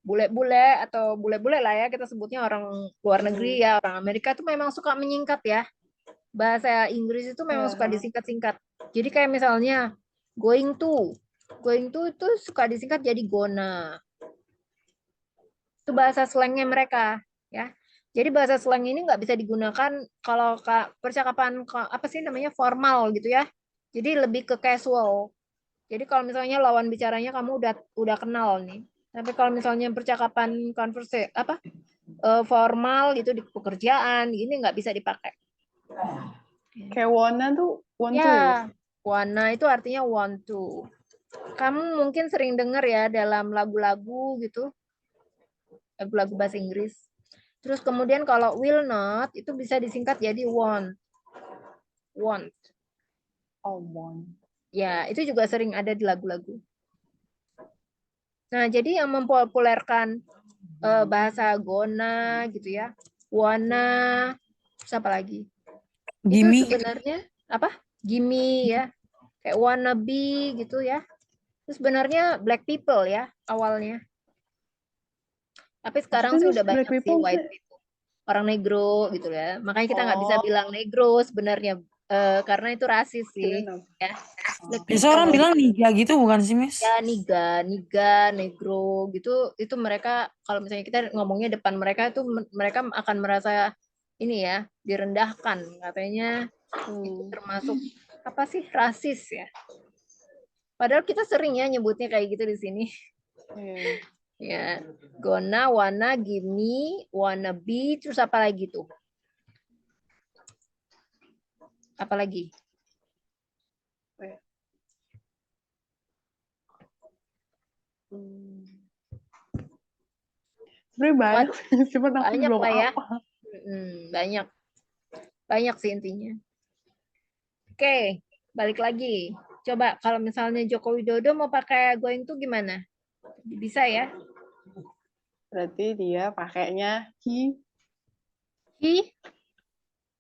bule-bule atau bule-bule lah ya, kita sebutnya orang luar negeri ya, orang Amerika tuh memang suka menyingkat ya. Bahasa Inggris itu memang suka disingkat-singkat. Jadi kayak misalnya going to itu suka disingkat jadi gonna. Itu bahasa slangnya mereka ya. Jadi bahasa slang ini nggak bisa digunakan kalau percakapan apa sih namanya formal gitu ya. Jadi lebih ke casual. Jadi kalau misalnya lawan bicaranya kamu udah kenal nih. Tapi kalau misalnya percakapan formal gitu di pekerjaan ini nggak bisa dipakai. Kayak wanna tuh want to ya, Miss? Ya, wanna itu artinya want to. Kamu mungkin sering dengar ya dalam lagu-lagu gitu, lagu-lagu bahasa Inggris. Terus kemudian kalau will not itu bisa disingkat jadi want. Want. Oh, want. Ya, itu juga sering ada di lagu-lagu. Nah, jadi yang mempopulerkan bahasa gonna gitu ya. Wanna, terus apa lagi? Itu Gimme. sebenarnya apa? Gimme ya. Kayak wannabe gitu ya. Itu sebenarnya black people ya awalnya. Tapi sekarang Maksudnya sih Miss, udah black banyak sih people white sih. people. Orang negro gitu ya. Makanya kita nggak bisa Oh, bilang negro sebenarnya karena itu rasis sih. kirain apa? Ya, black Biasa orang people. bilang niga gitu bukan sih, Miss? Ya niga, niga, negro gitu. Itu mereka kalau misalnya kita ngomongnya depan mereka itu mereka akan merasa ini ya direndahkan. Katanya itu termasuk apa sih rasis ya. Padahal kita sering ya nyebutnya kayak gitu di sini. Iya. Ya, gonna, wanna, gimme, wanna be, terus apa lagi tuh? Apa lagi? Iya. Sebenarnya banyak sih, cuman aku Banyak belum lah ya. apa. Banyak. Banyak sih intinya. Oke, balik lagi. Coba kalau misalnya Joko Widodo mau pakai going to gimana? Bisa ya? Berarti dia pakainya He,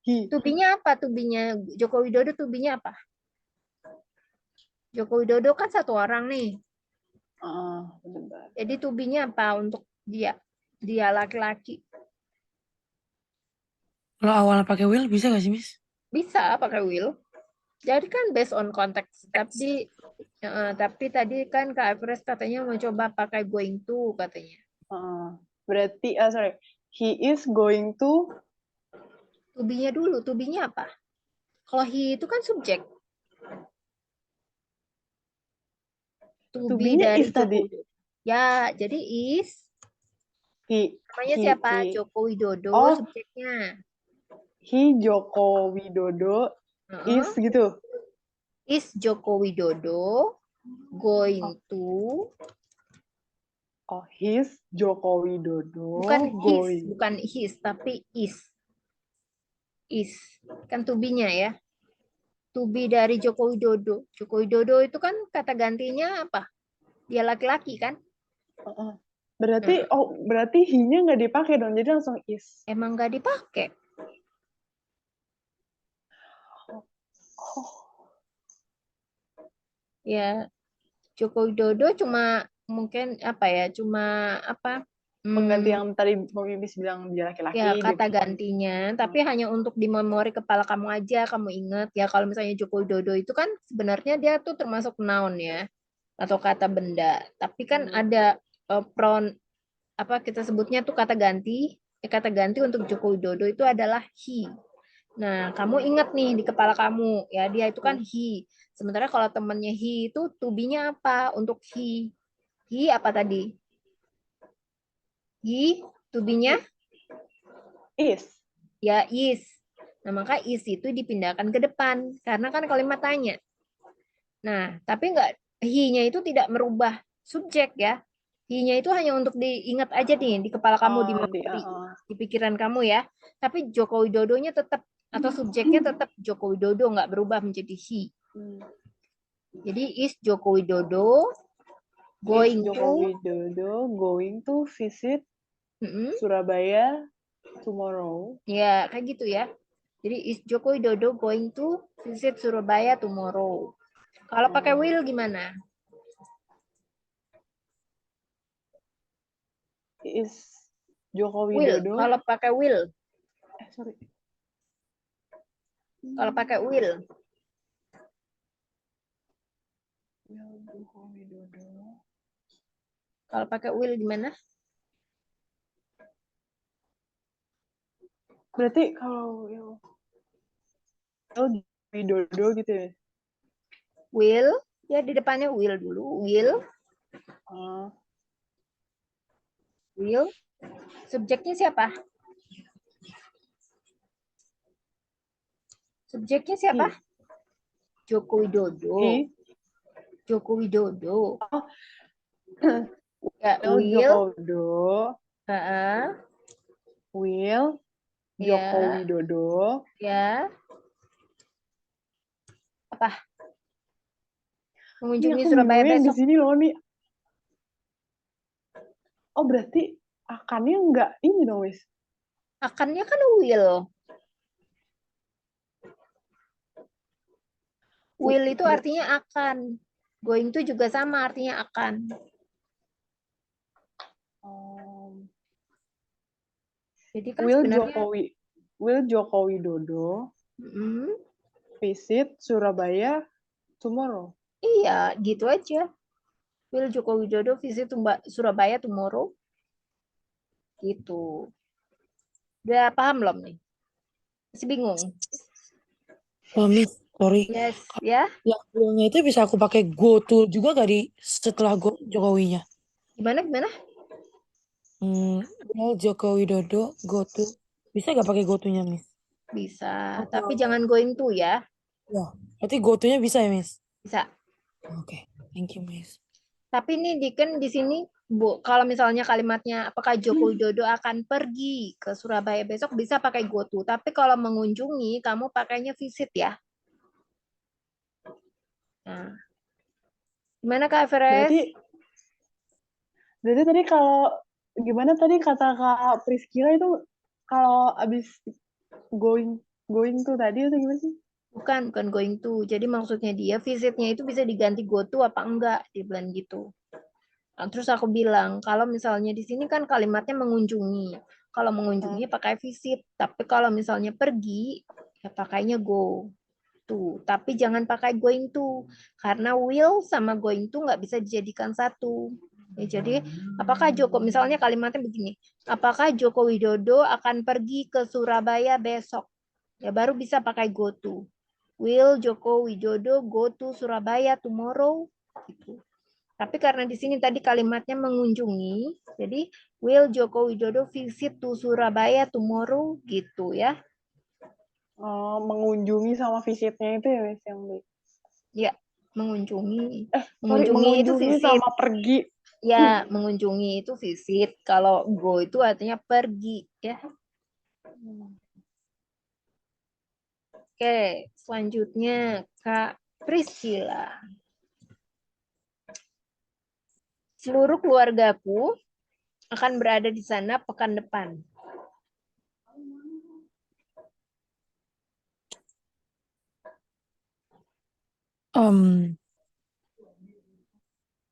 he. tubinya apa? Tubinya Joko Widodo tubinya apa? Joko Widodo kan satu orang nih. Bentar. Jadi tubinya apa untuk dia? Dia laki-laki. Kalau awalnya pakai will bisa gak sih, Miss? Bisa pakai will. Jadi kan based on konteks. Tapi tadi kan Kak Everest katanya mau coba pakai going to katanya. Berarti, sorry, he is going to. Tubinya dulu, tubinya apa? Kalau he itu kan subjek. To be Tubinya dari is Joko tadi. Widodo. Ya, jadi is. Namanya siapa? He. Joko Widodo, Oh, subjeknya. he Joko Widodo is Heeh. gitu. Is Joko Widodo going to, Oh, his Joko Widodo going. bukan his, tapi is. Is. Kan to be-nya ya. To be dari Joko Widodo. Joko Widodo itu kan kata gantinya apa? Dia laki-laki kan? Berarti, berarti he-nya nggak dipakai dong, jadi langsung is. Emang nggak dipakai. Oh, Ya, Joko Widodo cuma mungkin apa ya? Cuma apa? pengganti yang tadi Mbak Bibis bilang dia Ya, laki-laki, dia kata perempuan. gantinya, tapi hanya untuk di memori kepala kamu aja, kamu ingat ya kalau misalnya Joko Widodo itu kan sebenarnya dia tuh termasuk noun ya, atau kata benda. Tapi kan ada pronoun apa kita sebutnya tuh kata ganti. Kata ganti untuk Joko Widodo itu adalah he. Nah, kamu ingat nih di kepala kamu, ya dia itu kan he. Sementara kalau temannya he itu to be-nya apa untuk he? He apa tadi? He, to be-nya Is. ya is. Nah, maka is itu dipindahkan ke depan karena kan kalimat tanya. Nah, tapi enggak he-nya itu tidak merubah subjek ya. He-nya itu hanya untuk diingat aja nih di kepala kamu, di memori, di pikiran kamu ya. Tapi Joko Widodonya tetap atau subjeknya tetap Joko Widodo nggak berubah menjadi he. Jadi is Joko Widodo going Joko to Widodo going to visit Mm-mm. Surabaya tomorrow. Ya, kayak gitu ya. Jadi is Joko Widodo going to visit Surabaya tomorrow. Kalau pakai will gimana? Is Joko Will. Widodo. Kalau pakai will. Sorry. Kalau pakai will. Joko Widodo. Kalau pakai will gimana? Berarti kalau yang Widodo gitu ya. Will, ya di depannya will dulu. Ah, Will. Subjeknya siapa? Subjeknya siapa? he. Joko Widodo. He. Joko Widodo. Oh, Ya, Will Joko Widodo. Will Joko Ya, Widodo. ya. Apa? Ini Mengunjungi aku Surabaya bingungnya yang di besok. sini loh nih. Oh, berarti akannya enggak ini dong, wis. Akannya kan will. Will itu artinya akan. Going to juga sama artinya akan. Jadi kan sebenarnya Will Joko Widodo visit Surabaya tomorrow. iya, gitu aja. Will Joko Widodo visit Surabaya tomorrow. Gitu. Udah paham belum nih? Masih bingung? Miss, sorry. Yes, ya. Yang willnya itu bisa aku pakai go to juga gak di setelah go Jokowinya? Gimana? Will Joko Widodo go to. Bisa gak pakai go to-nya, Miss? Bisa, Atau tapi jangan going to ya. ya, berarti go to-nya bisa ya, Miss? Bisa. Oke, thank you, Miss. Tapi ini di sini Bu, kalau misalnya kalimatnya apakah Joko Widodo akan pergi ke Surabaya besok bisa pakai go to, tapi kalau mengunjungi kamu pakainya visit ya. Nah, gimana Kak Everest? Berarti tadi kalau gimana tadi kata Kak Priskila itu kalau abis going tuh tadi atau gimana sih? Bukan going to. Jadi maksudnya dia visitnya itu bisa diganti go to apa enggak, dia bilang gitu. Nah, terus aku bilang, kalau misalnya di sini kan kalimatnya mengunjungi. Kalau mengunjungi pakai visit, tapi kalau misalnya pergi, ya pakainya go to. Tapi jangan pakai going to, karena will sama going to nggak bisa dijadikan satu. Ya, jadi, apakah misalnya kalimatnya begini, apakah Joko Widodo akan pergi ke Surabaya besok? Ya baru bisa pakai go to. Will Joko Widodo go to Surabaya tomorrow? Gitu. Tapi karena di sini tadi kalimatnya mengunjungi, jadi will Joko Widodo visit to Surabaya tomorrow gitu ya. Mengunjungi sama visitnya itu ya, Wis, yang di. Ya, mengunjungi. Sorry, Itu mengunjungi visit. sama pergi. Ya, mengunjungi itu visit. Kalau go itu artinya pergi ya. Oke, selanjutnya Kak Priscila. Seluruh keluargaku akan berada di sana pekan depan.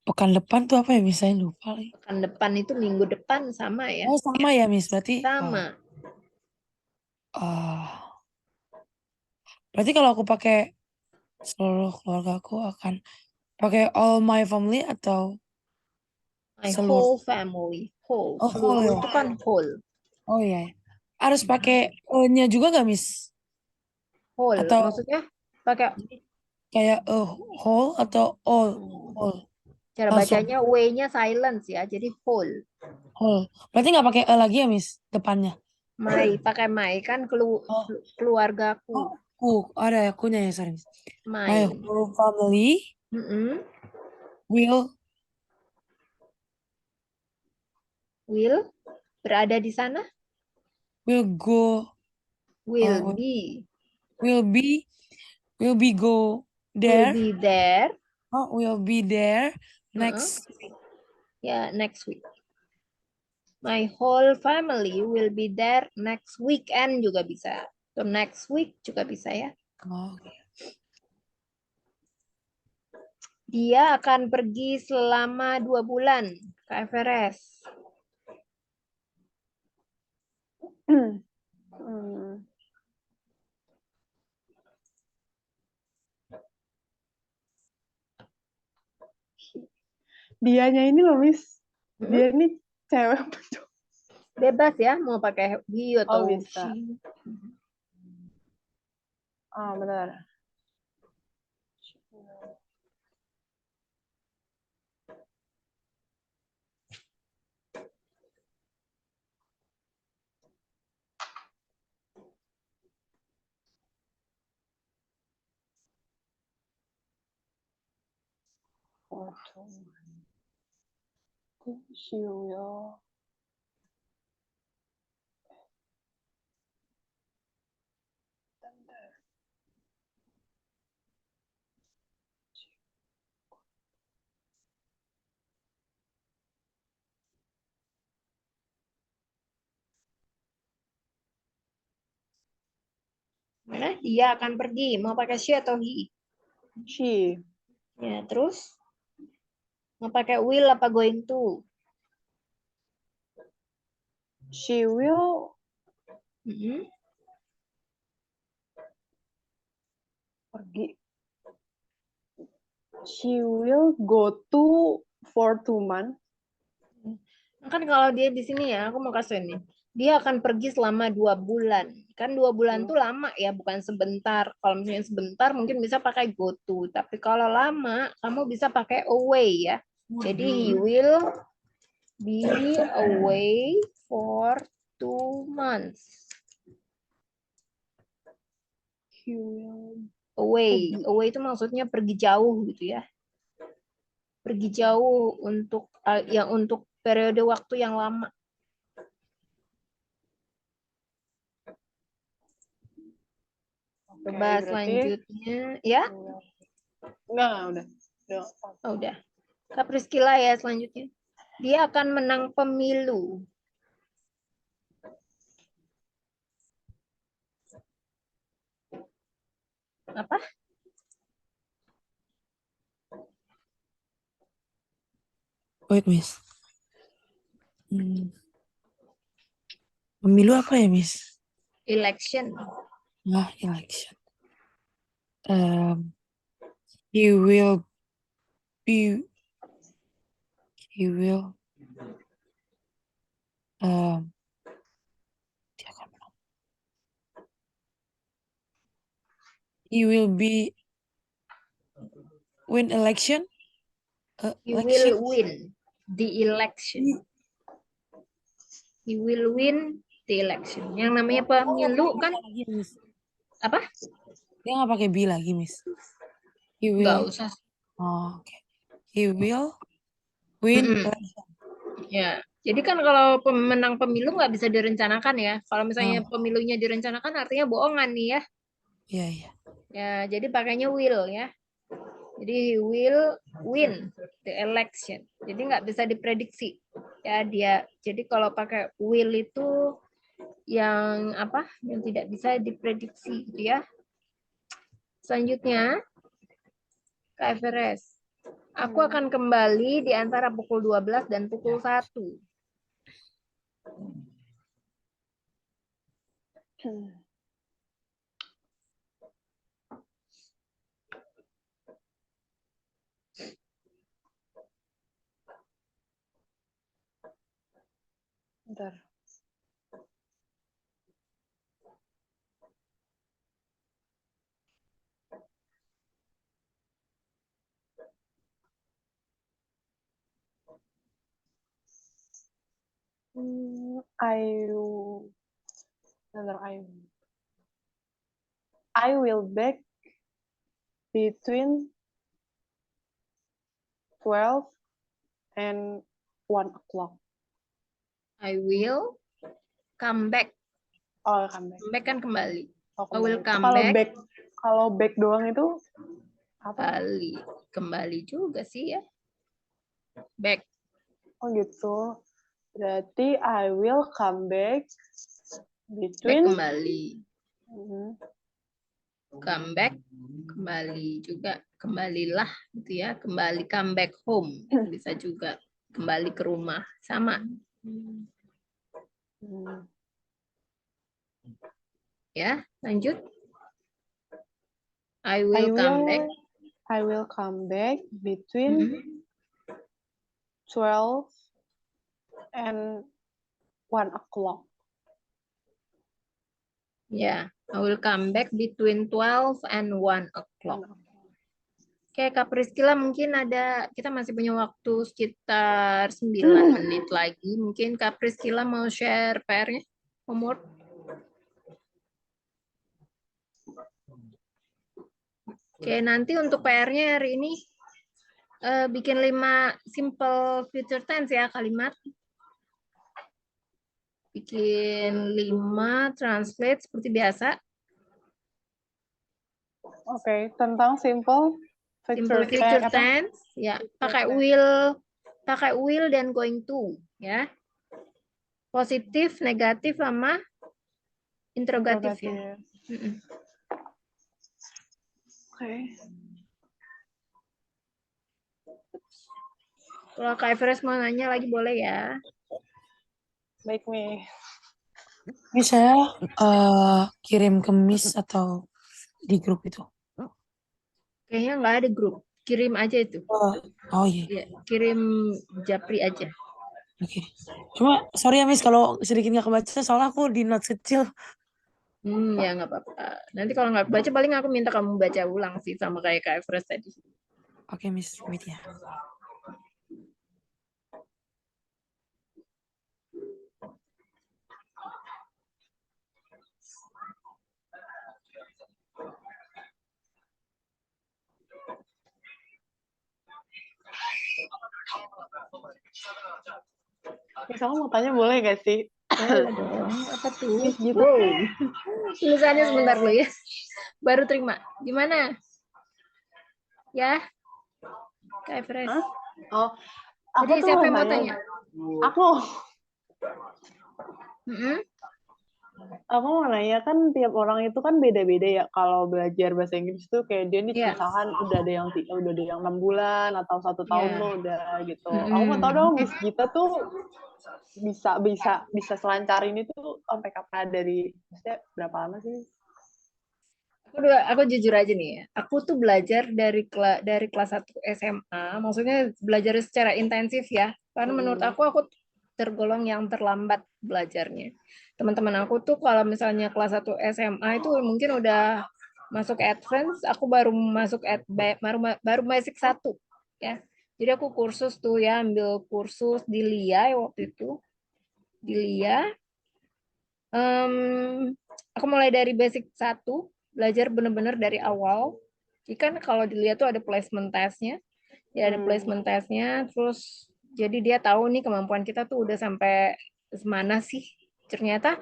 Pekan depan tuh apa ya, Miss? Saya lupa lagi. Pekan depan itu minggu depan sama ya? Oh, sama ya, Miss. Sama. Berarti kalau aku pakai seluruh keluarga aku akan pakai all my family atau My seluruh? whole family. Whole. Oh, whole Seluruh ya. itu kan whole. Oh iya, ya. Harus pakai nya juga gak, Miss? Whole. Atau Maksudnya pakai kayak whole atau all? Whole. cara Langsung bacanya W-nya silence ya. Jadi whole. whole. Berarti nggak pakai lagi ya, Miss, depannya? My. Pakai my kan Oh, keluargaku. ada akunya ya, sorry, Miss. My My. whole family Mm-mm. will Will berada di sana. will go Will uh, be. will be will be go Will there. be there. Will be there Uh-uh. next week. Ya, next week. My whole family will be there next weekend juga bisa. So, next week juga bisa ya. Oh, Dia akan pergi selama 2 bulan ke Everest. Dianya ini loh, Miss. Dia ini cewek apa cowok? Bebas ya, mau pakai he Oh, atau bisa. she. Bentar. She will. Mana? Dia akan pergi, mau pakai she atau he? She. Ya, terus mau pakai will apa going to? She will Mm-mm. pergi. She will go to for 2 months. Kan kalau dia di sini ya, aku mau kasih ini. Dia akan pergi selama 2 bulan. Kan 2 bulan tuh lama ya, bukan sebentar. Kalau misalnya sebentar mungkin bisa pakai go to. Tapi kalau lama, kamu bisa pakai away ya. Jadi he will be away for 2 months. He will. Away. Pergi. Away itu maksudnya pergi jauh gitu ya. Pergi jauh untuk untuk periode waktu yang lama. Oke, Coba berarti selanjutnya ya. enggak udah. Oh, udah. Kak Priscila ya selanjutnya. Dia akan menang pemilu. Apa? Wait, Miss. Pemilu apa ya, Miss? Election. Election. He will be. He will. Dia akan menang. He will be win election. He Election. will win the election. He will win the election. Yang namanya pemilu kan Lagi, Miss. apa? Dia nggak pakai be lagi, Miss. He Nggak will. usah. Oh, oke. He will win Mm-mm. election. Ya. Jadi kan kalau pemenang pemilu nggak bisa direncanakan ya. Kalau misalnya Oh, pemilunya direncanakan artinya bohongan nih ya. iya, iya. Ya, jadi pakainya will ya. Jadi he will win the election. Jadi nggak bisa diprediksi ya dia. Jadi kalau pakai will itu yang apa? Yang tidak bisa diprediksi gitu ya. Selanjutnya Kak Everest. Aku akan kembali di antara pukul 12 dan pukul 1. Bentar. I will back between 12 and 1 o'clock. I will come back. Oh, come back. Come back kan kembali. Oh, I will kembali. come Kalau back. kalau back doang itu apa? Kembali juga sih ya. Back. Oh gitu. Berarti I will come back Back between kembali. Come back kembali juga, kembalilah gitu ya, kembali come back home bisa juga, kembali ke rumah sama. Ya, lanjut. I will come back. I will come back between 12 and 1 o'clock. Ya, I will come back between 12 and 1 o'clock. Oke, Kak Priscila mungkin kita masih punya waktu sekitar 9 menit lagi. Mungkin Kak Priscila mau share PR-nya, homework. Oke, nanti untuk PR-nya hari ini bikin 5 simple future tense ya, kalimat. Bikin 5 translate seperti biasa. Oke, tentang simple Simple future tense, ya, pakai will dan going to, ya. Positif, negatif sama interrogatif ya. Oke. Kalau Kak Everest mau nanya lagi boleh ya. Baik nih. Ini saya kirim ke Miss atau di grup itu. Kayaknya nggak ada grup. Kirim aja itu. Oh iya. Ya, kirim Japri aja. Oke. Cuma sorry ya Miss kalau sedikit nggak kebaca soalnya aku di notes kecil. Ya nggak apa-apa. Nanti kalau nggak baca paling aku minta kamu baca ulang sih sama kayak Kak Everest tadi. Oke Miss, wait ya. Miss, aku mau tanya boleh gak sih? Boleh dong. Apa tuh? Miss gitu. Wow. Tulisannya sebentar dulu ya. Baru terima. Gimana? Ya? Kak Everest. Hah? Oh, aku Jadi tuh siapa mau yang mau tanya. tanya? Aku Mm-mm. mau nanya kan tiap orang itu kan beda-beda ya kalau belajar bahasa Inggris tuh kayak dia nih Iya. misalkan udah ada yang 6 bulan atau 1 tahun Iya. tuh udah gitu. Aku mau tahu dong Miss Gita tuh bisa selancar ini tuh sampai kapan, dari maksudnya berapa lama sih? Aku jujur aja nih ya. Aku tuh belajar dari kelas 1 SMA, maksudnya belajar secara intensif ya. Karena menurut aku tergolong yang terlambat belajarnya. Teman-teman aku tuh kalau misalnya kelas 1 SMA itu mungkin udah masuk advance, aku baru masuk baru basic 1 ya. Jadi aku kursus tuh ya, ambil kursus di LIA waktu itu. Di LIA aku mulai dari basic 1, belajar benar-benar dari awal. Jadi kan kalau dilihat tuh ada placement testnya, ya ada placement testnya, terus jadi dia tahu nih kemampuan kita tuh udah sampai mana sih. Ternyata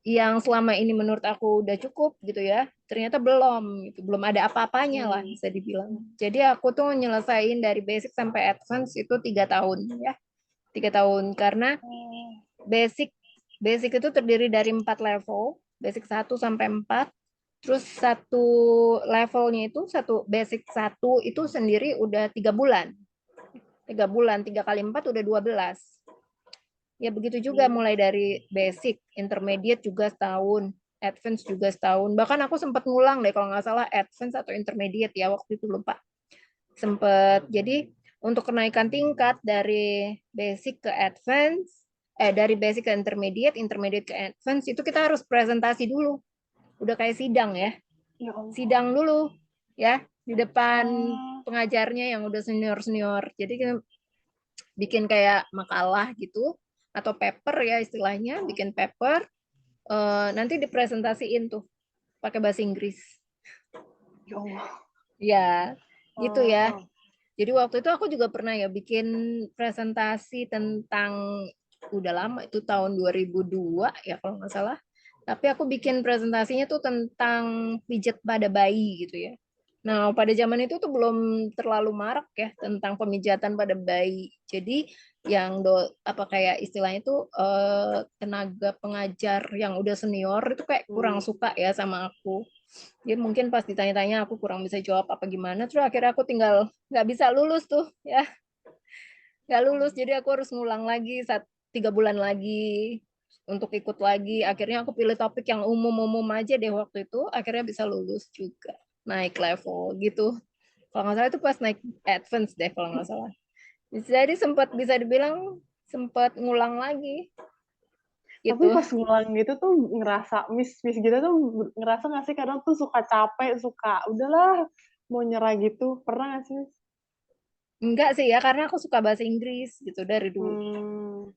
yang selama ini menurut aku udah cukup gitu ya, ternyata belum, gitu. Belum ada apa-apanya lah bisa dibilang. Jadi aku tuh nyelesain dari basic sampai advance itu 3 tahun ya, 3 tahun karena basic basic itu terdiri dari 4 level, basic 1 sampai 4. Terus satu levelnya itu basic 1 itu sendiri udah 3 bulan. 3 bulan, 3 kali 4 udah 12. Ya begitu juga mulai dari basic, intermediate juga setahun, advance juga setahun. Bahkan aku sempat ngulang deh kalau nggak salah advance atau intermediate ya waktu itu lupa. Sempat. Jadi untuk kenaikan tingkat dari basic ke advance, dari basic ke intermediate, intermediate ke advance itu kita harus presentasi dulu. Udah kayak sidang ya. Sidang dulu ya di depan pengajarnya yang udah senior-senior. Jadi kita bikin kayak makalah gitu atau paper ya istilahnya, bikin paper, nanti dipresentasiin tuh pakai bahasa Inggris. Ya, gitu ya. Jadi waktu itu aku juga pernah ya bikin presentasi tentang, udah lama itu tahun 2002 ya kalau nggak salah. Tapi aku bikin presentasinya tuh tentang pijat pada bayi gitu ya. Nah, pada zaman itu tuh belum terlalu marak ya tentang pemijatan pada bayi. Jadi yang apa kayak istilahnya itu tenaga pengajar yang udah senior itu kayak kurang suka ya sama aku. Dia mungkin pas ditanya-tanya aku kurang bisa jawab apa gimana, terus akhirnya aku tinggal nggak bisa lulus tuh ya, nggak lulus, jadi aku harus ngulang lagi 3 bulan lagi untuk ikut lagi. Akhirnya aku pilih topik yang umum-umum aja deh waktu itu, akhirnya bisa lulus juga, naik level gitu. Kalau nggak salah itu pas naik advance deh kalau nggak salah. Jadi sempat bisa dibilang sempat ngulang lagi Tapi gitu. pas ngulang gitu tuh ngerasa miss gitu tuh ngerasa nggak sih kadang tuh suka capek, suka udahlah mau nyerah gitu. Pernah nggak sih, Miss? Enggak sih ya, karena aku suka bahasa Inggris gitu dari dulu. Hmm.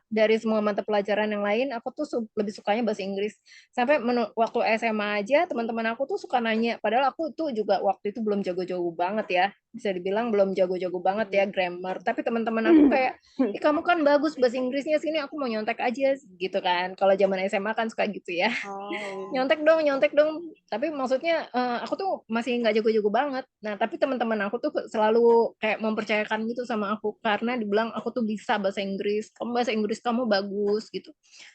Dari semua mata pelajaran yang lain, aku tuh lebih sukanya bahasa Inggris. Sampai waktu SMA aja, teman-teman aku tuh suka nanya, padahal aku tuh juga waktu itu belum jago-jago banget ya. Bisa dibilang belum jago-jago banget ya grammar. Tapi teman-teman aku kayak, ih kamu kan bagus bahasa Inggrisnya, sini aku mau nyontek aja gitu kan. Kalau zaman SMA kan suka gitu ya. Oh, iya. Nyontek dong. Tapi maksudnya aku tuh masih nggak jago-jago banget. Nah, tapi teman-teman aku tuh selalu kayak mempercayakan gitu sama aku karena dibilang aku tuh bisa bahasa Inggris. Kamu bahasa Inggris kamu bagus gitu.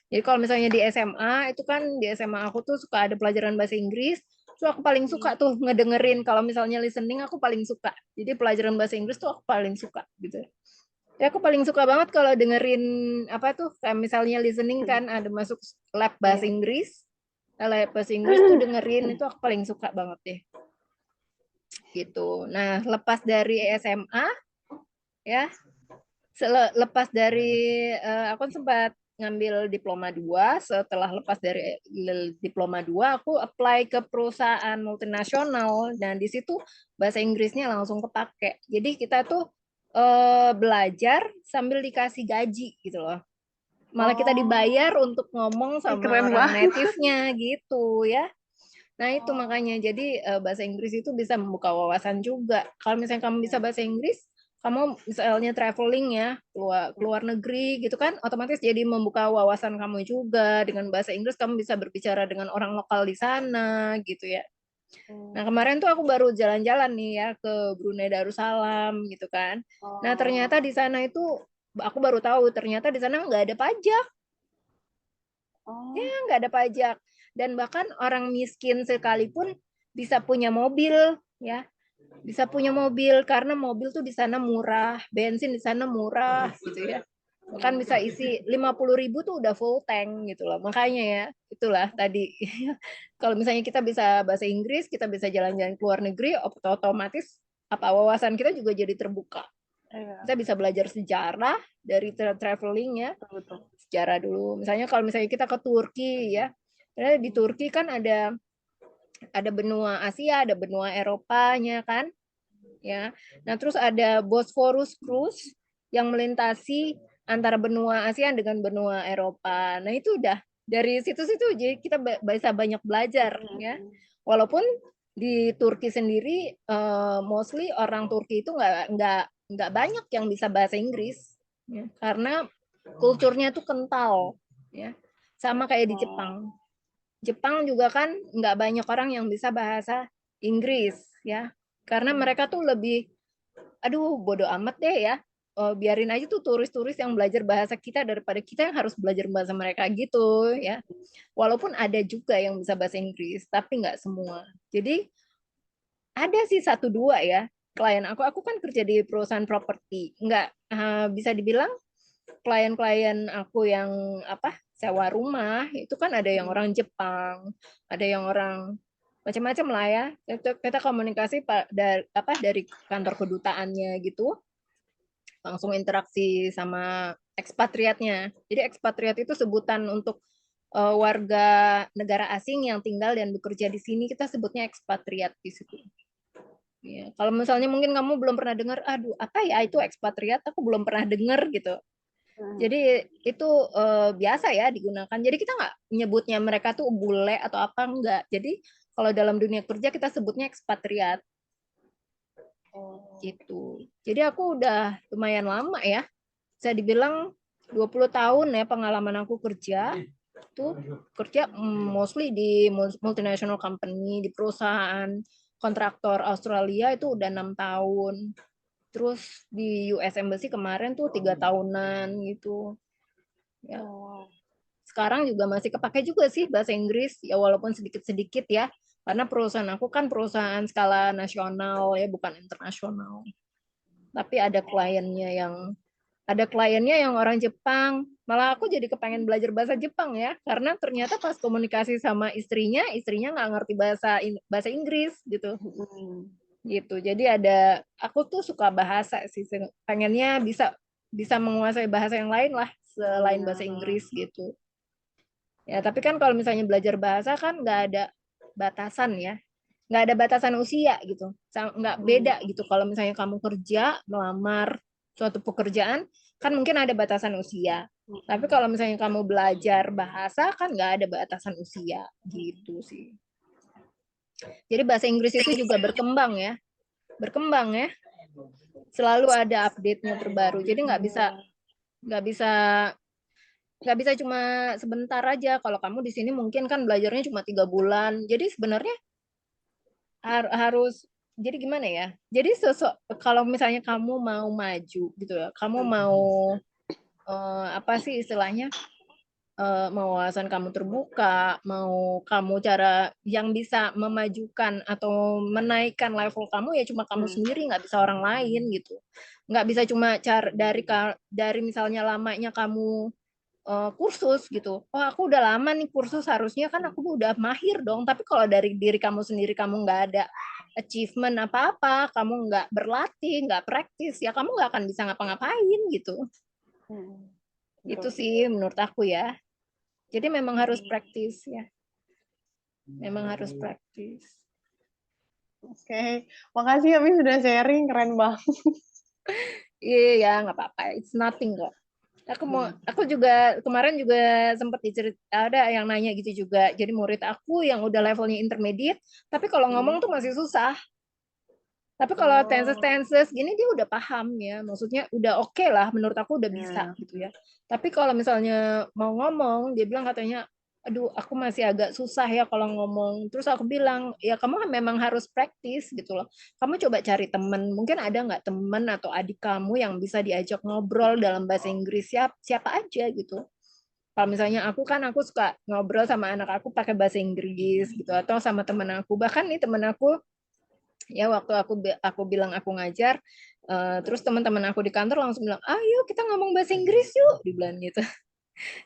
Jadi kalau misalnya di SMA itu kan di SMA aku tuh suka ada pelajaran bahasa Inggris. So aku paling suka tuh ngedengerin kalau misalnya listening aku paling suka. Jadi pelajaran bahasa Inggris tuh aku paling suka gitu. Ya aku paling suka banget kalau dengerin apa tuh kayak misalnya listening kan ada masuk lab bahasa Iya. Inggris. Lab bahasa Inggris tuh dengerin itu aku paling suka banget deh gitu. Nah, lepas dari SMA ya, lepas dari aku sempat ngambil diploma 2. Setelah lepas dari diploma 2 aku apply ke perusahaan multinasional dan di situ bahasa Inggrisnya langsung kepake. Jadi kita tuh belajar sambil dikasih gaji gitu loh. Malah kita dibayar Oh, untuk ngomong sama keren orang banget. native-nya gitu ya. Nah, itu makanya jadi bahasa Inggris itu bisa membuka wawasan juga. Kalau misalnya kamu bisa bahasa Inggris, kamu misalnya traveling ya, keluar negeri gitu kan, otomatis jadi membuka wawasan kamu juga. Dengan bahasa Inggris kamu bisa berbicara dengan orang lokal di sana gitu ya. Nah, kemarin tuh aku baru jalan-jalan nih ya ke Brunei Darussalam gitu kan. Nah, ternyata di sana itu aku baru tahu ternyata di sana nggak ada pajak. Ya, Oh, nggak ada pajak. Dan bahkan orang miskin sekalipun bisa punya mobil, ya. Bisa punya mobil karena mobil tuh di sana murah, bensin di sana murah gitu ya. Bahkan bisa isi 50.000 tuh udah full tank gitu loh. Makanya ya, itulah tadi. Kalau misalnya kita bisa bahasa Inggris, kita bisa jalan-jalan ke luar negeri, otomatis apa wawasan kita juga jadi terbuka. iya, Kita bisa belajar sejarah dari traveling ya, betul. sejarah dulu. Misalnya kalau misalnya kita ke Turki ya, karena di Turki kan ada benua Asia, ada benua Eropanya kan, ya. Nah, terus ada Bosphorus Cruise yang melintasi antara benua Asia dengan benua Eropa. Nah, itu udah dari situ-situ jadi kita bisa banyak belajar ya. Walaupun di Turki sendiri mostly orang Turki itu nggak banyak yang bisa bahasa Inggris ya, karena kulturnya tuh kental ya. Sama kayak di Oh, Jepang. Jepang juga kan nggak banyak orang yang bisa bahasa Inggris ya. Karena mereka tuh lebih aduh bodoh amat deh ya. Oh, biarin aja tuh turis-turis yang belajar bahasa kita daripada kita yang harus belajar bahasa mereka gitu ya. Walaupun ada juga yang bisa bahasa Inggris, tapi nggak semua. Jadi ada sih satu dua ya klien aku kan kerja di perusahaan properti. Nggak bisa dibilang klien-klien aku yang apa sewa rumah itu kan ada yang orang Jepang, ada yang orang macam-macam lah ya. Kita komunikasi dari kantor kedutaannya gitu langsung interaksi sama ekspatriatnya. Jadi ekspatriat itu sebutan untuk warga negara asing yang tinggal dan bekerja di sini kita sebutnya ekspatriat di situ. Ya, kalau misalnya mungkin kamu belum pernah dengar, aduh apa ya itu ekspatriat, aku belum pernah dengar gitu. Jadi itu biasa ya digunakan. Jadi kita nggak nyebutnya mereka tuh bule atau apa enggak. Jadi kalau dalam dunia kerja kita sebutnya ekspatriat gitu. Jadi aku udah lumayan lama ya. Bisa dibilang 20 tahun ya pengalaman aku kerja. Tuh kerja mostly di multinational company, di perusahaan kontraktor Australia itu udah 6 tahun. Terus di US Embassy kemarin tuh 3 tahunan gitu. Ya, sekarang juga masih kepake juga sih bahasa Inggris ya walaupun sedikit-sedikit ya karena perusahaan aku kan perusahaan skala nasional ya bukan internasional tapi ada kliennya yang orang Jepang malah aku jadi kepengen belajar bahasa Jepang ya karena ternyata pas komunikasi sama istrinya nggak ngerti bahasa Inggris gitu gitu jadi aku tuh suka bahasa sih pengennya bisa bisa menguasai bahasa yang lain lah selain bahasa Inggris gitu Ya, tapi kan kalau misalnya belajar bahasa kan nggak ada batasan ya. Nggak ada batasan usia gitu. Nggak beda gitu. Kalau misalnya kamu kerja, melamar suatu pekerjaan, kan mungkin ada batasan usia. Tapi kalau misalnya kamu belajar bahasa, kan nggak ada batasan usia gitu sih. Jadi bahasa Inggris itu juga berkembang ya. Berkembang ya. Selalu ada update-nya terbaru. Jadi nggak bisa nggak bisa cuma sebentar aja. Kalau kamu di sini mungkin kan belajarnya cuma 3 bulan. Jadi sebenarnya harus jadi gimana ya? Jadi kalau misalnya kamu mau maju gitu ya, kamu mau apa sih istilahnya? Mau wawasan kamu terbuka, mau kamu cara yang bisa memajukan atau menaikkan level kamu ya cuma kamu sendiri, nggak bisa orang lain gitu. Nggak bisa cuma dari misalnya lamanya kamu kursus gitu. Oh, aku udah lama nih kursus, harusnya kan aku udah mahir dong. Tapi kalau dari diri kamu sendiri kamu nggak ada achievement apa-apa, kamu nggak berlatih, nggak praktis, ya kamu nggak akan bisa ngapa-ngapain gitu. Itu sih menurut aku ya. Jadi memang harus praktis ya. Memang harus praktis. Oke, makasih ya Mi sudah sharing, keren banget. Iya ya, nggak apa-apa. It's nothing kok. Aku juga kemarin juga sempat ada yang nanya gitu juga. Jadi murid aku yang udah levelnya intermediate, tapi kalau ngomong tuh masih susah. Tapi kalau tenses gini dia udah paham ya. Maksudnya udah oke lah, menurut aku udah bisa gitu ya. Tapi kalau misalnya mau ngomong, dia bilang katanya, aduh aku masih agak susah ya kalau ngomong. Terus aku bilang, ya kamu memang harus praktis gitu loh. Kamu coba cari temen, mungkin ada nggak temen atau adik kamu yang bisa diajak ngobrol dalam bahasa Inggris, siapa aja gitu. Kalau misalnya aku suka ngobrol sama anak aku pakai bahasa Inggris gitu, atau sama temen aku. Bahkan nih temen aku, ya waktu aku bilang aku ngajar, terus teman-teman aku di kantor langsung bilang, ayo kita ngomong bahasa Inggris yuk, dibilang gitu.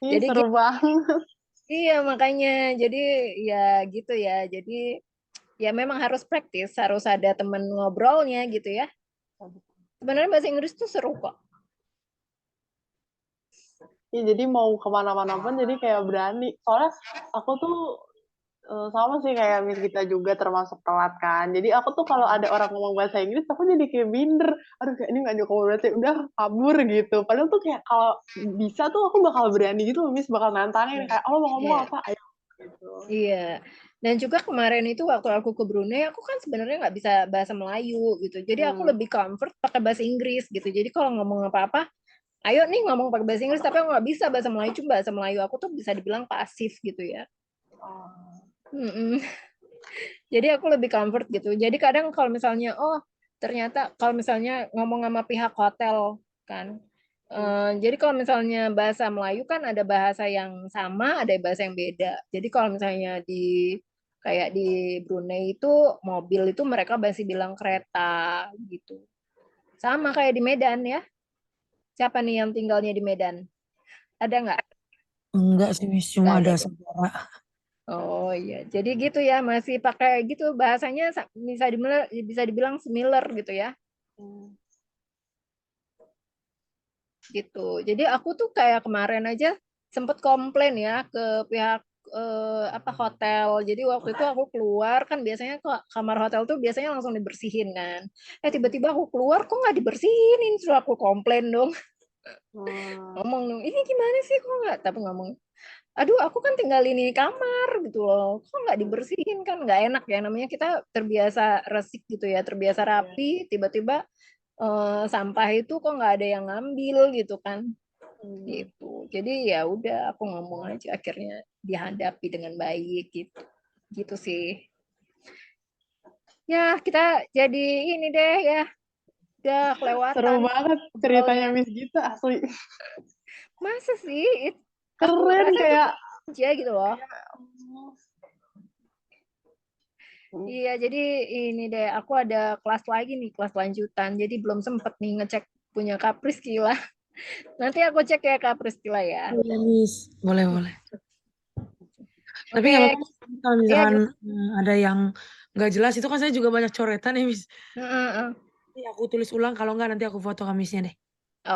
Ih, Jadi seru banget. iya makanya jadi ya gitu ya. Jadi ya memang harus praktis, harus ada teman ngobrolnya gitu ya. Sebenarnya bahasa Inggris tuh seru kok. Ya, jadi mau kemana-mana pun jadi kayak berani. Soalnya aku tuh sama sih kayak Miss kita juga termasuk telat kan. Jadi aku tuh kalau ada orang ngomong bahasa Inggris, aku jadi kayak minder. Aduh, kayak ini nggak ngomong berarti udah kabur gitu. Padahal tuh kayak kalau bisa tuh aku bakal berani gitu loh, Miss bakal nantangin kayak, oh mau ngomong Iya. apa? Ayo gitu. Iya. Dan juga kemarin itu waktu aku ke Brunei, aku kan sebenarnya nggak bisa bahasa Melayu gitu. Jadi aku lebih comfort pakai bahasa Inggris gitu. Jadi kalau ngomong apa-apa, ayo nih ngomong pakai bahasa Inggris, tapi aku nggak bisa bahasa Melayu. Cuma bahasa Melayu aku tuh bisa dibilang pasif gitu ya. Mm-mm. Jadi aku lebih comfort gitu. Jadi kadang kalau misalnya, oh ternyata kalau misalnya ngomong sama pihak hotel kan, jadi kalau misalnya bahasa Melayu kan ada bahasa yang sama, ada bahasa yang beda. Jadi kalau misalnya kayak di Brunei itu mobil itu mereka masih bilang kereta gitu. Sama kayak di Medan ya. Siapa nih yang tinggalnya di Medan? Ada nggak? Enggak sih, Miss. Nggak Cuma ada ada ya. saudara. Oh iya, jadi gitu ya, masih pakai gitu bahasanya bisa dibilang similar gitu ya, gitu. Jadi aku tuh kayak kemarin aja sempet komplain ya ke pihak apa hotel. Jadi waktu itu aku keluar kan biasanya kok kamar hotel tuh biasanya langsung dibersihin kan. Tiba-tiba aku keluar kok nggak dibersihin, terus aku komplain dong, ngomong dong, ini gimana sih kok nggak? Tapi ngomong, aduh aku kan tinggal ini kamar gitu loh, kok nggak dibersihin, kan nggak enak ya, namanya kita terbiasa resik gitu ya, terbiasa rapi, tiba-tiba sampah itu kok nggak ada yang ngambil gitu kan, gitu. Jadi ya udah aku ngomong aja, akhirnya dihadapi dengan baik gitu, gitu sih. Ya kita jadi ini deh ya, udah Seru kelewatan banget ceritanya ngobrolnya. Miss Gita, asli. Masa sih? Aku Keren rasa itu kayak. aja gitu loh. Iya, jadi ini deh, aku ada kelas lagi nih, kelas lanjutan. Jadi belum sempet nih ngecek punya Kak Priscila. Nanti aku cek ya Kak Priscila ya. Iya, Miss. Boleh, boleh. Tapi Oke, nggak apa-apa kalau ya misalkan gimana? ada yang nggak jelas. Itu kan saya juga banyak coretan ya, Miss. Heeh. Nanti aku tulis ulang. Kalau nggak, nanti aku foto Kamisnya deh.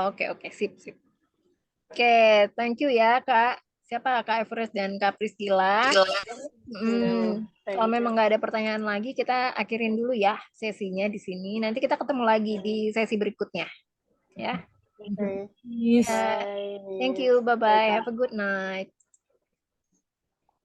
Oke, oke, sip, sip. Oke, thank you ya Kak siapa Kak Everest dan Kak Priscilla. Thank Kalau you. memang nggak ada pertanyaan lagi, kita akhirin dulu ya sesinya di sini. Nanti kita ketemu lagi di sesi berikutnya. Ya. Okay. Miss. Bye, Thank Miss. you. Bye-bye. Bye, Kak. Have a good night.